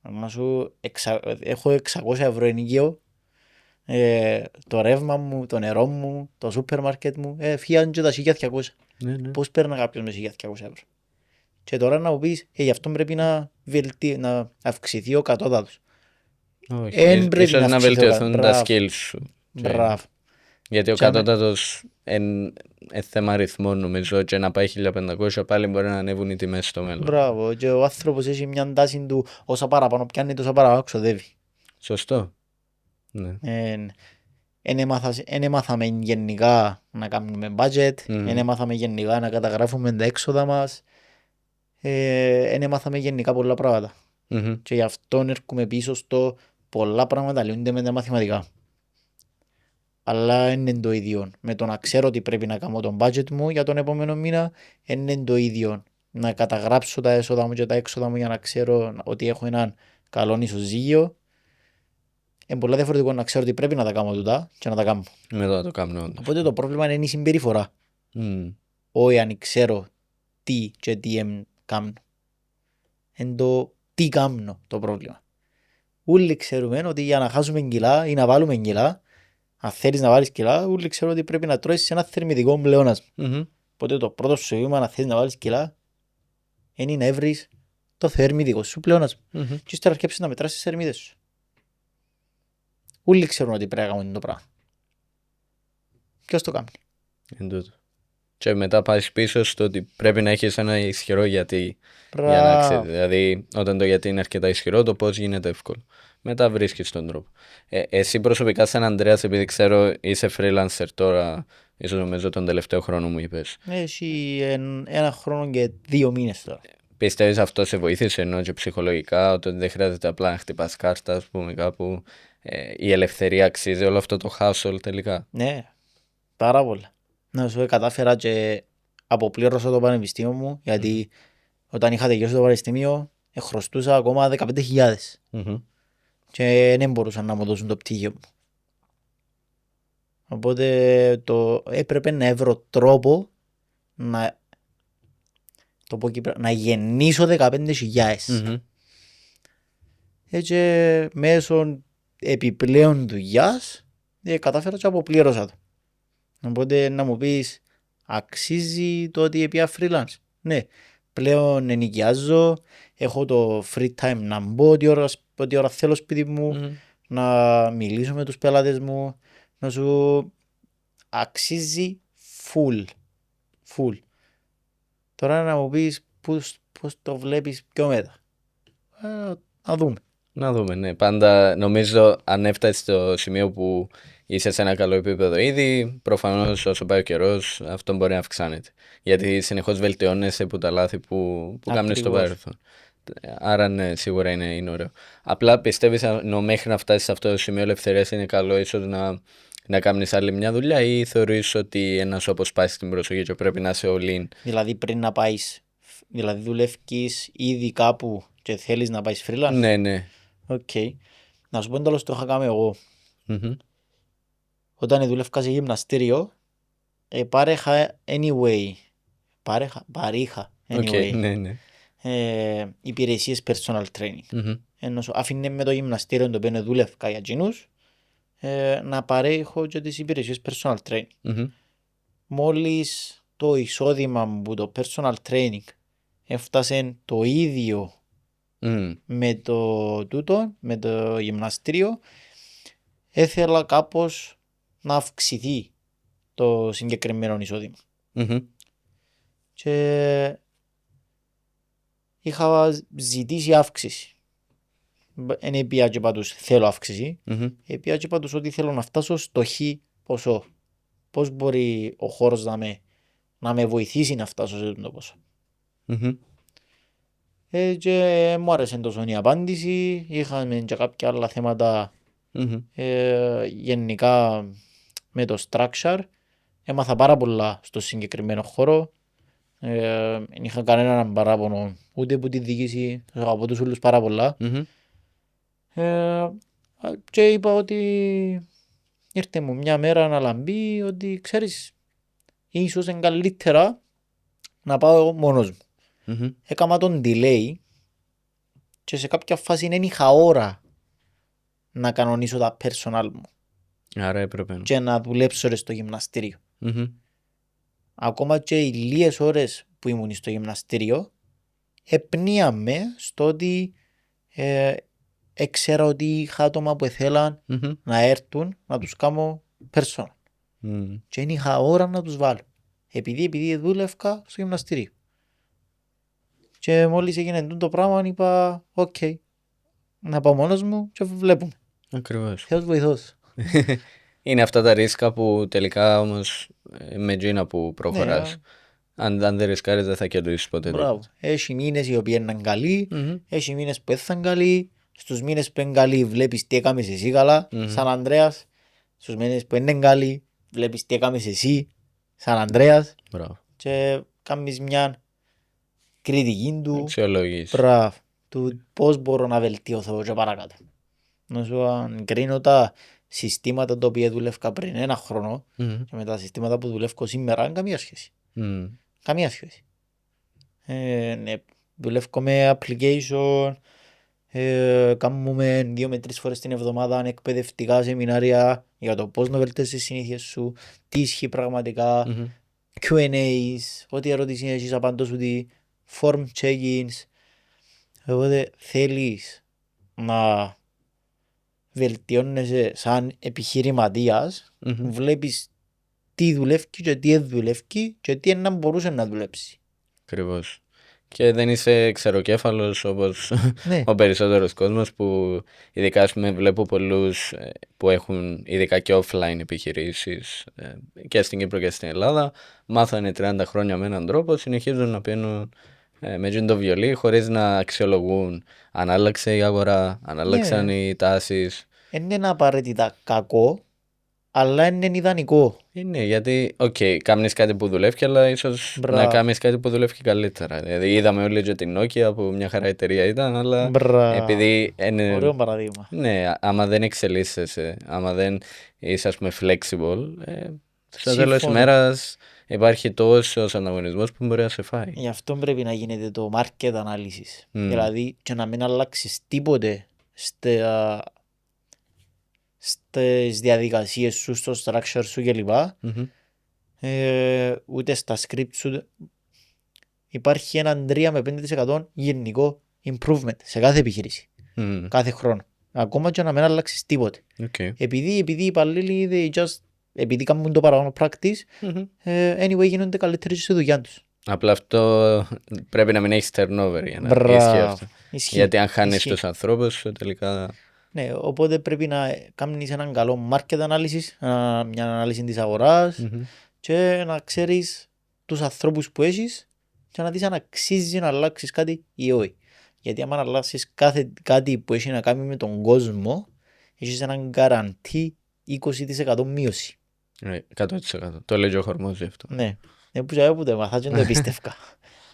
Να σου έχω 600 ευρώ ενοικίο, το ρεύμα μου, το νερό μου, το σούπερ μάρκετ μου, φύγαν και τα 1.200. Πώς παίρνει κάποιος με 1.200 ευρώ? Και τώρα να μου πεις, γι' αυτό πρέπει να αυξηθεί ο κατώτατος. Όχι, ίσως να βελτιωθούν τα skills σου. Μπράβο. Γιατί ο κατώτατος είναι θέμα αριθμό νομίζω, και να πάει 1.500 πάλι μπορεί να ανέβουν οι τιμές στο μέλλον. Μπράβο, και ο άνθρωπος έχει μια τάση του όσα παραπάνω πιάνει τόσα παραπάνω ξοδεύει. Σωστό. Εν έμαθαμε γενικά να κάνουμε budget, εν έμαθαμε γενικά να καταγράφουμε τα έξοδα μας, εν έμαθαμε γενικά πολλά πράγματα. Και γι' αυτό έρχομαι πίσω στο πολλά πράγματα λύνονται με τα μαθηματικά. Αλλά είναι το ίδιο. Με το να ξέρω ότι πρέπει να κάνω τον budget μου για τον επόμενο μήνα, είναι το ίδιο. Να καταγράψω τα έσοδα μου και τα έξοδα μου για να ξέρω ότι έχω έναν καλό ισοζύγιο. Είναι πολύ διαφορετικό να ξέρω ότι πρέπει να τα κάνω τούτα και να τα κάνω. Μετά το κάνω. Οπότε το πρόβλημα είναι η συμπεριφορά. Όχι αν ξέρω τι και τι κάνω. Είναι το τι κάνω το πρόβλημα. Όλοι ξέρουμε ότι για να χάσουμε κιλά ή να βάλουμε κιλά, αν θέλεις να βάλεις κιλά, όλοι ξέρουν ότι πρέπει να τρώεις σε ένα θερμιδικό πλεόνασμα. Οπότε το πρώτο σου βήμα να θέλεις να βάλεις κιλά είναι να έβρεις το θερμίδικο σου πλεόνασμα. Και ύστερα αρκέψεις να μετράσεις τις θερμίδες σου. Όλοι ξέρουν ότι πρέπει να κάνουν το πράγμα. Ποιος το κάνει. Εν τούτο. Και μετά πάει πίσω στο ότι πρέπει να έχεις ένα ισχυρό γιατί. Για να ξέρεις. Δηλαδή, όταν το γιατί είναι αρκετά ισχυρό, το πώς γίνεται εύκολο. Μετά βρίσκεις τον τρόπο. Εσύ προσωπικά, σαν Ανδρέας, επειδή ξέρω είσαι freelancer τώρα, ίσως νομίζω τον τελευταίο χρόνο μου είπες. Έχει 1 χρόνο και 2 μήνες τώρα. Πιστεύεις αυτό σε βοήθησε ενώ και ψυχολογικά, ότι δεν χρειάζεται απλά να χτυπάς κάρτα, ας πούμε, κάπου. Η ελευθερία αξίζει όλο αυτό το hustle τελικά. Ναι, πάρα πολλά. Να σου κατάφερα και αποπλήρωσα το πανεπιστήμιο μου, γιατί όταν είχα τελειώσει το πανεπιστήμιο, χρωστούσα ακόμα 15.000. Και δεν μπορούσαν να μου δώσουν το πτυχίο μου. Οπότε έπρεπε να βρω τρόπο να γεννήσω 15.000. Έτσι μέσω επιπλέον δουλειάς κατάφερα και αποπλήρωσα το. Οπότε να μου πεις αξίζει το ότι έπια freelance. Ναι, πλέον ενοικιάζω, έχω το free time να μπω ό,τι ώρα θέλω σπίτι μου, να μιλήσω με τους πελάτες μου, να σου αξίζει full. Τώρα να μου πεις πώς το βλέπεις πιο μετά. Να δούμε, ναι. Πάντα νομίζω αν έφτασες στο σημείο που είσαι σε ένα καλό επίπεδο ήδη, προφανώς όσο πάει ο καιρός αυτό μπορεί να αυξάνεται. Γιατί συνεχώς βελτιώνεσαι από τα λάθη που κάνεις στο παρελθόν. Άρα ναι, σίγουρα είναι ωραίο. Απλά πιστεύεις μέχρι να φτάσεις σε αυτό το σημείο ελευθερίας είναι καλό ίσως να κάνεις άλλη μια δουλειά ή θεωρείς ότι να σου αποσπάσεις την προσοχή και πρέπει να είσαι all in? Δηλαδή πριν να πάεις, δηλαδή δουλεύεις ήδη κάπου και θέλεις να πάεις freelance. Ναι. Okay. Να σου πω εντάλλως το είχα κάνει εγώ. Όταν δούλευκα σε γυμναστήριο, παρήχα anyway. Ναι. Υπηρεσίες personal training. Αφήνε με το γυμναστήριο το οποίο δούλευκα για εκείνους να παρέχω και τις υπηρεσίες personal training. Μόλις το εισόδημα μου που το personal training έφτασε το ίδιο με το γυμναστήριο, ήθελα κάπως να αυξηθεί το συγκεκριμένο εισόδημα. Και είχα ζητήσει αύξηση. Εν έπια και πάντως θέλω αύξηση. Έπια και πάντως ότι θέλω να φτάσω στο χ ποσό. Πώς μπορεί ο χώρος να με βοηθήσει να φτάσω σε αυτό το ποσό. Και μου άρεσε τόσο η απάντηση. Είχαμε και κάποια άλλα θέματα γενικά με το structure. Έμαθα πάρα πολλά στο συγκεκριμένο χώρο. Δεν είχα κανέναν παράπονο ούτε από τη διοίκηση, από τους όλους πάρα πολλά. Και είπα ότι ήρθε μου μια μέρα να λαμπεί ότι ξέρεις, ίσως είναι καλύτερα να πάω εγώ μόνος μου. Έκανα τον delay και σε κάποια φάση δεν είχα ώρα να κανονίσω τα personal μου. Άρα έπρεπε και να δουλέψω στο γυμναστήριο. Ακόμα και οι λίγες ώρες που ήμουν στο γυμναστήριο επνίαμε στο ότι έξερα ότι είχα άτομα που ήθελαν να έρθουν να τους κάνω personal. Και δεν είχα ώρα να τους βάλω. Επειδή δούλευκα στο γυμναστήριο. Και μόλις έγινε το πράγμα είπα ok, να πάω μόνος μου και βλέπουμε. Ακριβώς. Θεός βοηθός. Είναι αυτά τα ρίσκα που τελικά όμως με τζίνα που προχωράς. Αν δεν ρισκάρεις δεν θα κερδίσεις ποτέ. Μπράβο. Έχει μήνες οι οποίοι είναι καλοί, έχει μήνες που δεν καλοί. Στους μήνες που είναι καλοί βλέπεις τι έκαμες εσύ καλά, σαν Ανδρέας. Στους μήνες που είναι καλοί βλέπεις τι έκαμες εσύ, σαν Ανδρέας. Μπράβο. Και κάνεις μια κριτική του. Αξιολόγηση. Μπράβο. Του πώς μπορώ να βελτιωθώ και παρακάτω. Να σου κρίνω τα συστήματα τα οποία δουλεύκα πριν 1 χρόνο και με τα συστήματα που δουλεύω σήμερα είναι καμία σχέση. Καμία σχέση. Ναι, δουλεύω με application, κάνουμε 2 με 3 φορές την εβδομάδα εκπαιδευτικά σεμινάρια για το πώς να βελτιώσεις τις συνήθειες σου, τι ισχύει πραγματικά, Q&A's, ό,τι ερώτηση έχεις απαντώ σου, form check-ins. Οπότε θέλεις να βελτιώνεσαι σαν επιχειρηματίας, βλέπεις τι δουλεύει και τι δεν δουλεύει και τι να μπορούσε να δουλέψει. Ακριβώς. Και δεν είσαι ξεροκέφαλος όπως ο περισσότερος κόσμος που ειδικά ας πούμε βλέπω πολλούς που έχουν ειδικά και offline επιχειρήσεις και στην Κύπρο και στην Ελλάδα, μάθανε 30 χρόνια με έναν τρόπο, συνεχίζουν να πίνουν με το βιολί χωρίς να αξιολογούν αν άλλαξε η αγορά, αν άλλαξαν οι τάσεις. Δεν είναι απαραίτητα κακό, αλλά είναι ιδανικό. Είναι γιατί, κάνεις κάτι που δουλεύει, αλλά ίσως να κάνεις κάτι που δουλεύει καλύτερα. Δηλαδή, είδαμε όλοι και την Nokia που μια χαρά εταιρεία ήταν, αλλά επειδή. Ωραίο παραδείγμα. Ναι, άμα δεν εξελίσσεσαι, άμα δεν είσαι, ας πούμε, flexible, στο τέλος της ημέρας υπάρχει τόσος ανταγωνισμός που μπορεί να σε φάει. Γι' αυτό πρέπει να γίνεται το market analysis. Δηλαδή, και να μην αλλάξεις τίποτε στις διαδικασίες σου, στο structure σου κλπ. Ούτε στα script σου. Υπάρχει ένα 3 με 5% γενικό improvement σε κάθε επιχείρηση. Κάθε χρόνο. Ακόμα και να μην αλλάξεις τίποτε. Επειδή οι υπαλλήλοι επειδή κάνουν το παραπάνω practice, anyway γίνονται καλύτεροι στη δουλειά τους. Απλά αυτό πρέπει να μην έχεις turnover για να ισχύει αυτό. Γιατί αν χάνεις τους ανθρώπους τελικά... Ναι, οπότε πρέπει να κάνεις έναν καλό market analysis, μια ανάλυση της αγοράς και να ξέρεις τους ανθρώπους που έχεις και να δεις αν αξίζει να αλλάξεις κάτι ή όχι. Γιατί άμα αλλάξεις κάτι που έχει να κάνει με τον κόσμο, έχεις έναν guarantee 20% μείωση. 100%. Το λέει και ο Χορμόζη αυτό. Ναι. Που το έμαθα και δεν το επίστευκα.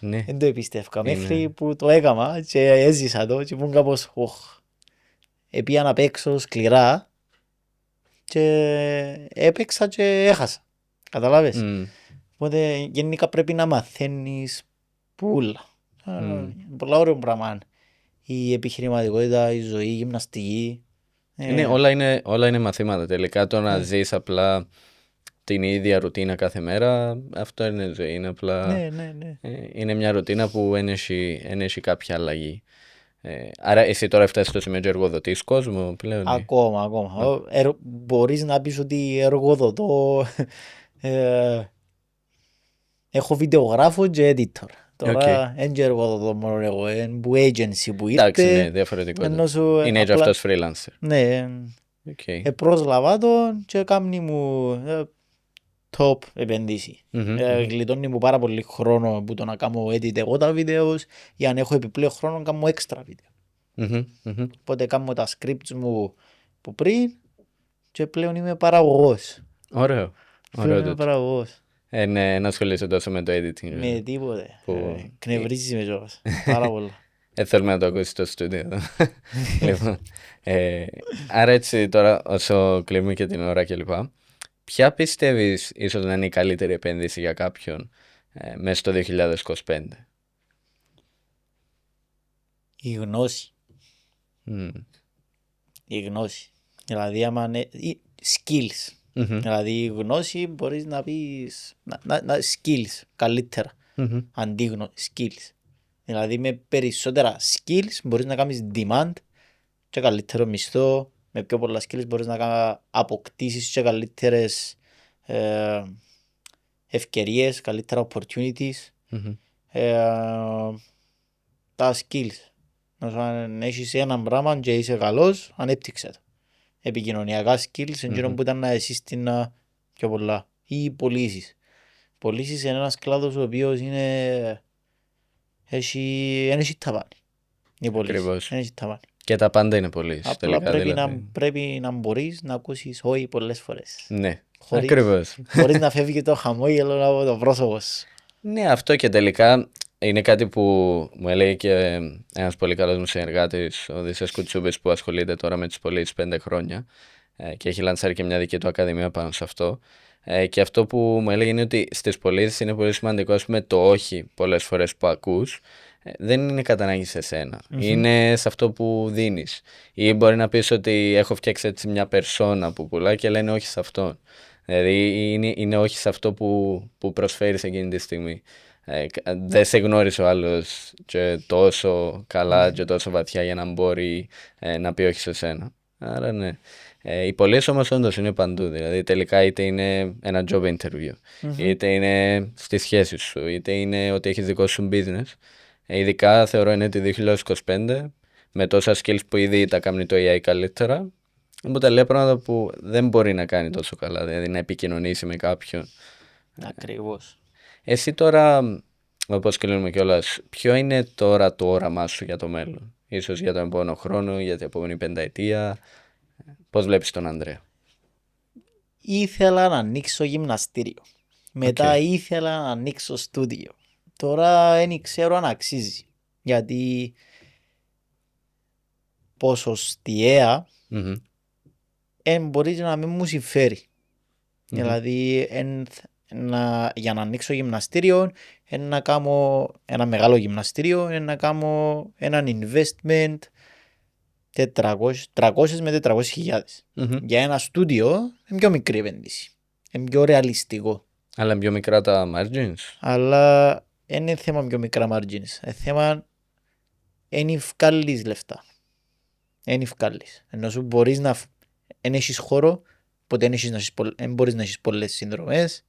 Δεν το επίστευκα μέχρι που το έκανα και έζησα το και ήμουν κάπως επία να παίξω σκληρά και έπαιξα και έχασα. Καταλάβες. Οπότε γενικά πρέπει να μαθαίνεις πουλα. Πολλά ωραίο πράγμα. Η επιχειρηματικότητα, η ζωή, η γυμναστική. Ναι, όλα είναι μαθήματα τελικά. Το να ζεις απλά την ίδια ρουτίνα κάθε μέρα, αυτό είναι ζωή. Είναι απλά είναι μια ρουτίνα που δεν έχει κάποια αλλαγή. Άρα εσύ τώρα φτάσεις στο σημείο και εργοδοτείς κόσμο πλέον. Ακόμα. Μπορείς να πεις ότι εργοδοτώ. Έχω βιντεογράφο και editor. Τώρα δεν εργοδοτώ μόνο εγώ, είναι που agency που ήρθε. Εντάξει, ναι, διαφορετικό. Είναι και αυτός freelancer. Ναι, πρόσλαβα τον και κάνει μου top επενδύσει. Γλιτώνει μου πάρα πολύ χρόνο που το να κάνω edit εγώ τα βίντεο ή αν έχω επιπλέον χρόνο να κάνω έξτρα βίντεο. Οπότε κάνω τα scripts μου που πριν και πλέον είμαι παραγωγός. Ωραίο. Είμαι παραγωγός. Ναι, να ασχολείσαι τόσο με το editing. Με τίποτε. Κνευρίζεις με κιόλας. Πάρα πολλά. Θέλουμε να το ακούσεις στο στούντιο. Άρα έτσι τώρα όσο κλείνουμε και την ώρα κλπ. Ποια πιστεύεις ίσως να είναι η καλύτερη επένδυση για κάποιον μέσα στο 2025? Η γνώση. Η γνώση. Δηλαδή άμα είναι skills. Δηλαδή η γνώση μπορείς να πεις skills καλύτερα. Αντί skills. Δηλαδή με περισσότερα skills μπορείς να κάνεις demand και καλύτερο μισθό. Με πιο πολλά skills μπορείς να αποκτήσεις και καλύτερες ευκαιρίες, καλύτερα opportunities. Τα skills. Αν έχεις έναν πράγμα και είσαι καλός, ανέπτυξε το. Επικοινωνιακά skills, εντός που ήταν να εσύστην πιο πολλά. Ή πωλήσεις. Πωλήσεις είναι ένας κλάδος ο οποίος έχει ταβάνι. Οι πωλήσεις έχει ταβάνι. Και τα πάντα είναι πωλήσεις. Απλά πρέπει να μπορείς να ακούσεις όχι πολλές φορές. Ναι, ακριβώς. Χωρίς να φεύγει το χαμόγελο από το πρόσωπο σου. Ναι, αυτό και τελικά είναι κάτι που μου έλεγε και ένας πολύ καλός μου συνεργάτης, ο Δησές Κουτσούμπης, που ασχολείται τώρα με τις πωλήσεις 5 χρόνια και έχει λανσάρει και μια δική του ακαδημία πάνω σε αυτό. Και αυτό που μου έλεγε είναι ότι στις πωλήσεις είναι πολύ σημαντικό, ας πούμε, το όχι πολλές φορές που ακούς δεν είναι κατά ανάγκη σε σένα. Είναι σε αυτό που δίνεις. Ή μπορεί να πεις ότι έχω φτιάξει έτσι μια περσόνα που πουλάει και λένε όχι σε αυτόν. Δηλαδή είναι όχι σε αυτό που προσφέρεις εκείνη τη στιγμή. δεν σε γνώρισε ο άλλος και τόσο καλά και τόσο βαθιά για να μπορεί να πει όχι σε σένα. Άρα ναι. Οι πωλήσεις όμως όντως είναι παντού. Δηλαδή τελικά είτε είναι ένα job interview, είτε είναι στη σχέση σου, είτε είναι ότι έχεις δικό σου business. Ειδικά θεωρώ είναι το 2025 με τόσα skills που ήδη τα κάνει το AI καλύτερα. Οπότε λέει πράγματα που δεν μπορεί να κάνει τόσο καλά, δηλαδή να επικοινωνήσει με κάποιον. Ακριβώς. Εσύ τώρα, όπως κλείνουμε κιόλας, ποιο είναι τώρα το όραμά σου για το μέλλον? Ίσως για τον επόμενο χρόνο, για την επόμενη πενταετία. Πώς βλέπεις τον Ανδρέα? Ήθελα να ανοίξω γυμναστήριο. Μετά ήθελα να ανοίξω στούντιο. Τώρα δεν ξέρω αν αξίζει. Γιατί ποσοστιαία μπορεί να μην μου συμφέρει. Δηλαδή για να ανοίξω γυμναστήριο να κάνω ένα μεγάλο γυμναστήριο, να κάνω έναν investment 300 με 400 χιλιάδες. Για ένα στούντιο είναι πιο μικρή επένδυση. Είναι πιο ρεαλιστικό. Αλλά είναι πιο μικρά τα margins. Αλλά δεν είναι θέμα πιο μικρά margins. Είναι θέμα εν ευκάλλεις λεφτά. Εν ευκάλλεις. Ενώ σου μπορείς να εν έχεις χώρο, οπότε δεν μπορείς να έχεις πολλές συνδρομές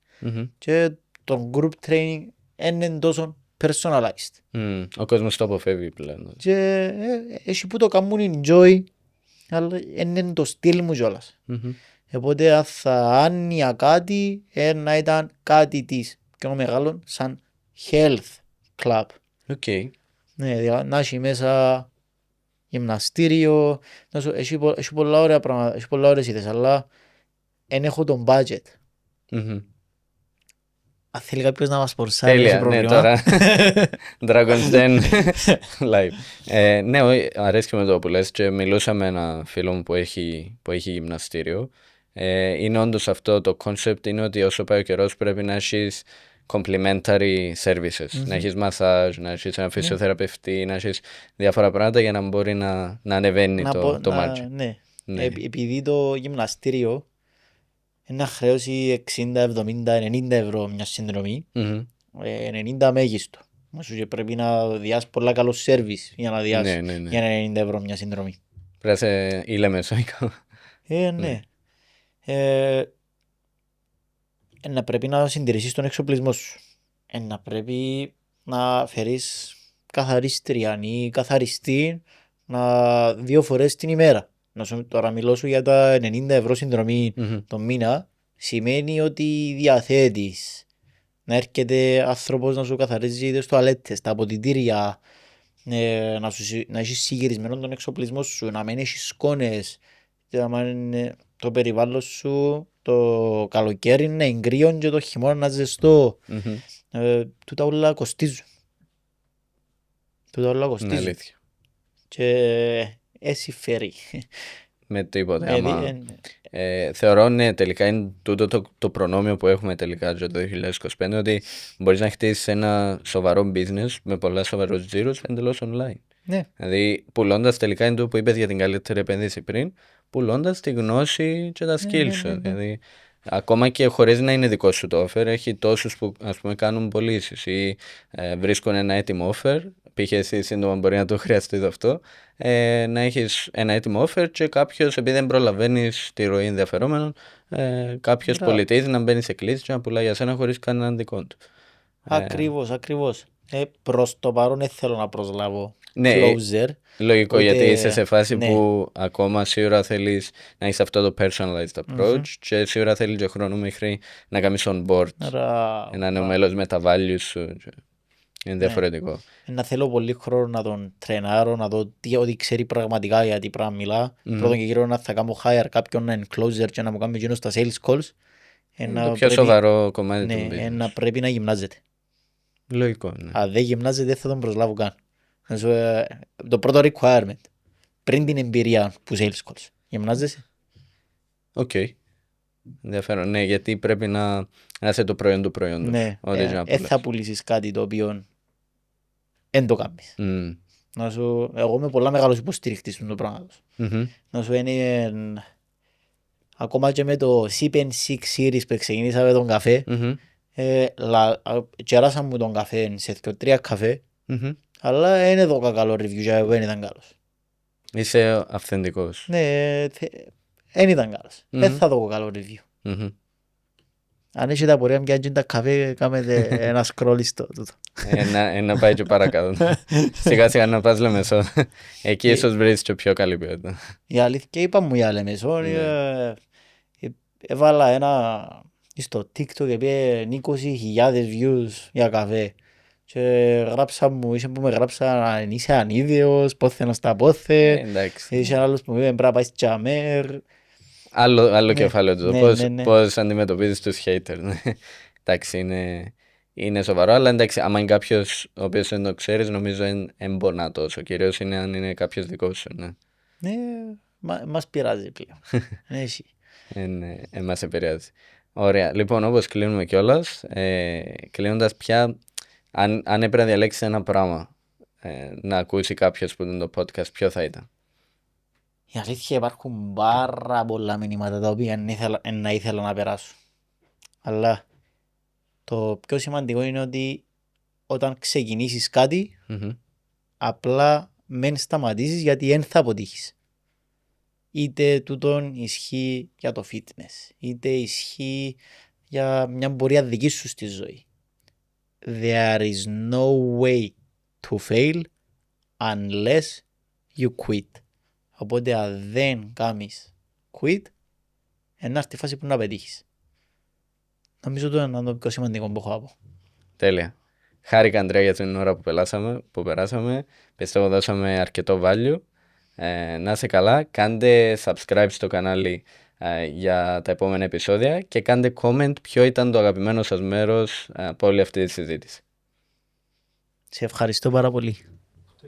και το group training είναι τόσο personalized. Ο κόσμος το αποφεύγει πλέον. Και εσύ που το κάνουν enjoy, αλλά είναι το στυλ μου κιόλας. Οπότε αν θα άνοια κάτι, να ήταν κάτι της πιο μεγάλο σαν health club. Ναι, δηλαδή να έχει μέσα γυμναστήριο, έχει πολλά ωραία πράγματα, έχει πολλά ωραίες ιδέες, αλλά δεν έχω τον budget. Αν θέλει κάποιος να μας σπορσάρει, τέλεια, ναι, τώρα Dragon's Den live. Ναι, αρέσει με το που λες και μιλούσα με ένα φίλο μου που έχει γυμναστήριο. Είναι όντως αυτό το concept, είναι ότι όσο πάει ο καιρός πρέπει να έχεις complementary services, να έχεις massage, να έχεις ένα φυσιοθεραπευτή, να έχεις διάφορα πράγματα για να μπορεί να ανεβαίνει το margin. Ναι. Επειδή το γυμναστήριο να χρέωση 60, 70, 90 ευρώ μια συνδρομή, 90 μέγιστο. Και πρέπει να διάσεις πολλά καλό σέρβις για να διάσεις για 90 ευρώ μια συνδρομή. Πρέπει να σε ηλεμεσόικο. Ναι. Να πρέπει να συντηρήσεις τον εξοπλισμό σου. Να πρέπει να φέρεις καθαρίστρια ή καθαριστή 2 φορές την ημέρα. Τώρα μιλώ σου για τα 90 ευρώ συνδρομή το μήνα, σημαίνει ότι διαθέτεις να έρχεται άνθρωπος να σου καθαρίζει τις τουαλέτες, τα αποδυτήρια, να έχεις συγυρισμένο τον εξοπλισμό σου, να μην έχεις σκόνες, το περιβάλλον σου το καλοκαίρι να είναι κρύο και το χειμώνα να ζεστό. Τούτα όλα κοστίζουν. Είναι αλήθεια. Και έτσι φέρει. Με τίποτα. Θεωρώ ναι, τελικά είναι τούτο το προνόμιο που έχουμε τελικά για το 2025, ότι μπορείς να χτίσεις ένα σοβαρό business με πολλά σοβαρούς τζίρους εντελώς online. Ναι. Δηλαδή πουλώντας τελικά είναι το που είπες για την καλύτερη επένδυση πριν, πουλώντας τη γνώση και τα skills σου. Δηλαδή, ακόμα και χωρίς να είναι δικό σου το offer, έχει τόσους που ας πούμε κάνουν πωλήσεις ή βρίσκουν ένα έτοιμο offer. Π.χ. εσύ σύντομα μπορεί να το χρειαστείς αυτό, να έχεις ένα έτοιμο offer και κάποιος, επειδή δεν προλαβαίνεις τη ροή ενδιαφερόμενων, κάποιος πολιτής να μπαίνει σε κλίση και να πουλάει για σένα χωρίς κανέναν δικό του. Ακριβώς. Προς το παρόν δεν θέλω να προσλάβω closer. Λογικό, γιατί είσαι σε φάση που ακόμα σίγουρα θέλεις να έχεις αυτό το personalized approach και σίγουρα θέλεις και χρόνο μέχρι να κάνεις on board ένα νέο μέλος με τα values σου. Είναι διαφορετικό. Να θέλω πολύ χρόνο να τον τρενάρω, να δω ότι ξέρει πραγματικά για τι πράγμα μιλά. Πρώτον και κύριο να θα κάνω hire κάποιον να είναι closer και να μου κάνει γίνω στα sales calls. Το πιο σοβαρό κομμάτι του business. Να πρέπει να γυμνάζεται. Λογικό, ναι. Αν δεν γυμνάζεται δεν θα τον προσλάβω καν. Το πρώτο requirement πριν την εμπειρία που sales calls. Γυμνάζεσαι. Οκ. Ενδιαφέρον, ναι, γιατί πρέπει να είσαι το προϊόν του προϊόντος. Ναι, θα πουλήσεις κάτι το οποίο δεν το κάνεις. Εγώ είμαι πολλά μεγάλος υποστηριχτής του πράγματος. Να σου είναι ακόμα και με το Sip and Six series που ξεκινήσαμε τον καφέ, Κέρασα μου τον καφέ σε 2-3 καφέ, αλλά δεν έδωκα καλό review και δεν ήταν καλός. Είσαι αυθεντικός. Ναι, δεν ήταν καλός. Δεν θα δω καλό review. Αν έχετε απορία μια τα καφέ, κάνετε ένα scroll στο τούτο. Να πάει και παρακάτω. Σιγά σιγά να πας Λεμεσό. Εκεί ίσως βρεις και πιο καλή ποιότητα. Η αλήθεια, είπα μου για Λεμεσό, έβαλα ένα στο TikTok και πήγε 20,000 views για καφέ. Και γράψα μου, είσαι που με γράψα, είσαι ανίδιος, πόθε να στα πόθε. Είσαι άλλος που μου είπε, πρέπει να πάεις τσαμέρ. Άλλο κεφάλαιο του. Πώς αντιμετωπίζεις τους haters. Εντάξει, είναι σοβαρό, αλλά εντάξει, άμα είναι κάποιος ο οποίος δεν το ξέρεις, νομίζω είναι εμπονά τόσο. Κυρίως είναι αν είναι κάποιος δικός σου. Ναι, μας πειράζει πλέον. Εσύ. Μας επηρεάζει. Ωραία. Λοιπόν, όπως κλείνουμε κιόλας, κλείνοντας πια, αν έπρεπε να διαλέξεις ένα πράγμα να ακούσει κάποιος που είναι το podcast, ποιο θα ήταν? Η αλήθεια, υπάρχουν πάρα πολλά μηνύματα τα οποία να ήθελα να περάσω. Αλλά το πιο σημαντικό είναι ότι όταν ξεκινήσεις κάτι, απλά μεν σταματήσεις γιατί δεν θα αποτύχεις. Είτε τούτον ισχύει για το fitness, είτε ισχύει για μια πορεία δική σου στη ζωή. There is no way to fail unless you quit. Οπότε αν δεν κάνεις quit, να έρθει η φάση που να πετύχεις. Νομίζω ότι είναι το πιο σημαντικό που έχω να πω. Τέλεια. Χάρηκα, Ανδρέα, για την ώρα που περάσαμε. Πιστεύω δώσαμε αρκετό value. Να είσαι καλά. Κάντε subscribe στο κανάλι για τα επόμενα επεισόδια και κάντε comment ποιο ήταν το αγαπημένο σας μέρος από όλη αυτή τη συζήτηση. Σε ευχαριστώ πάρα πολύ.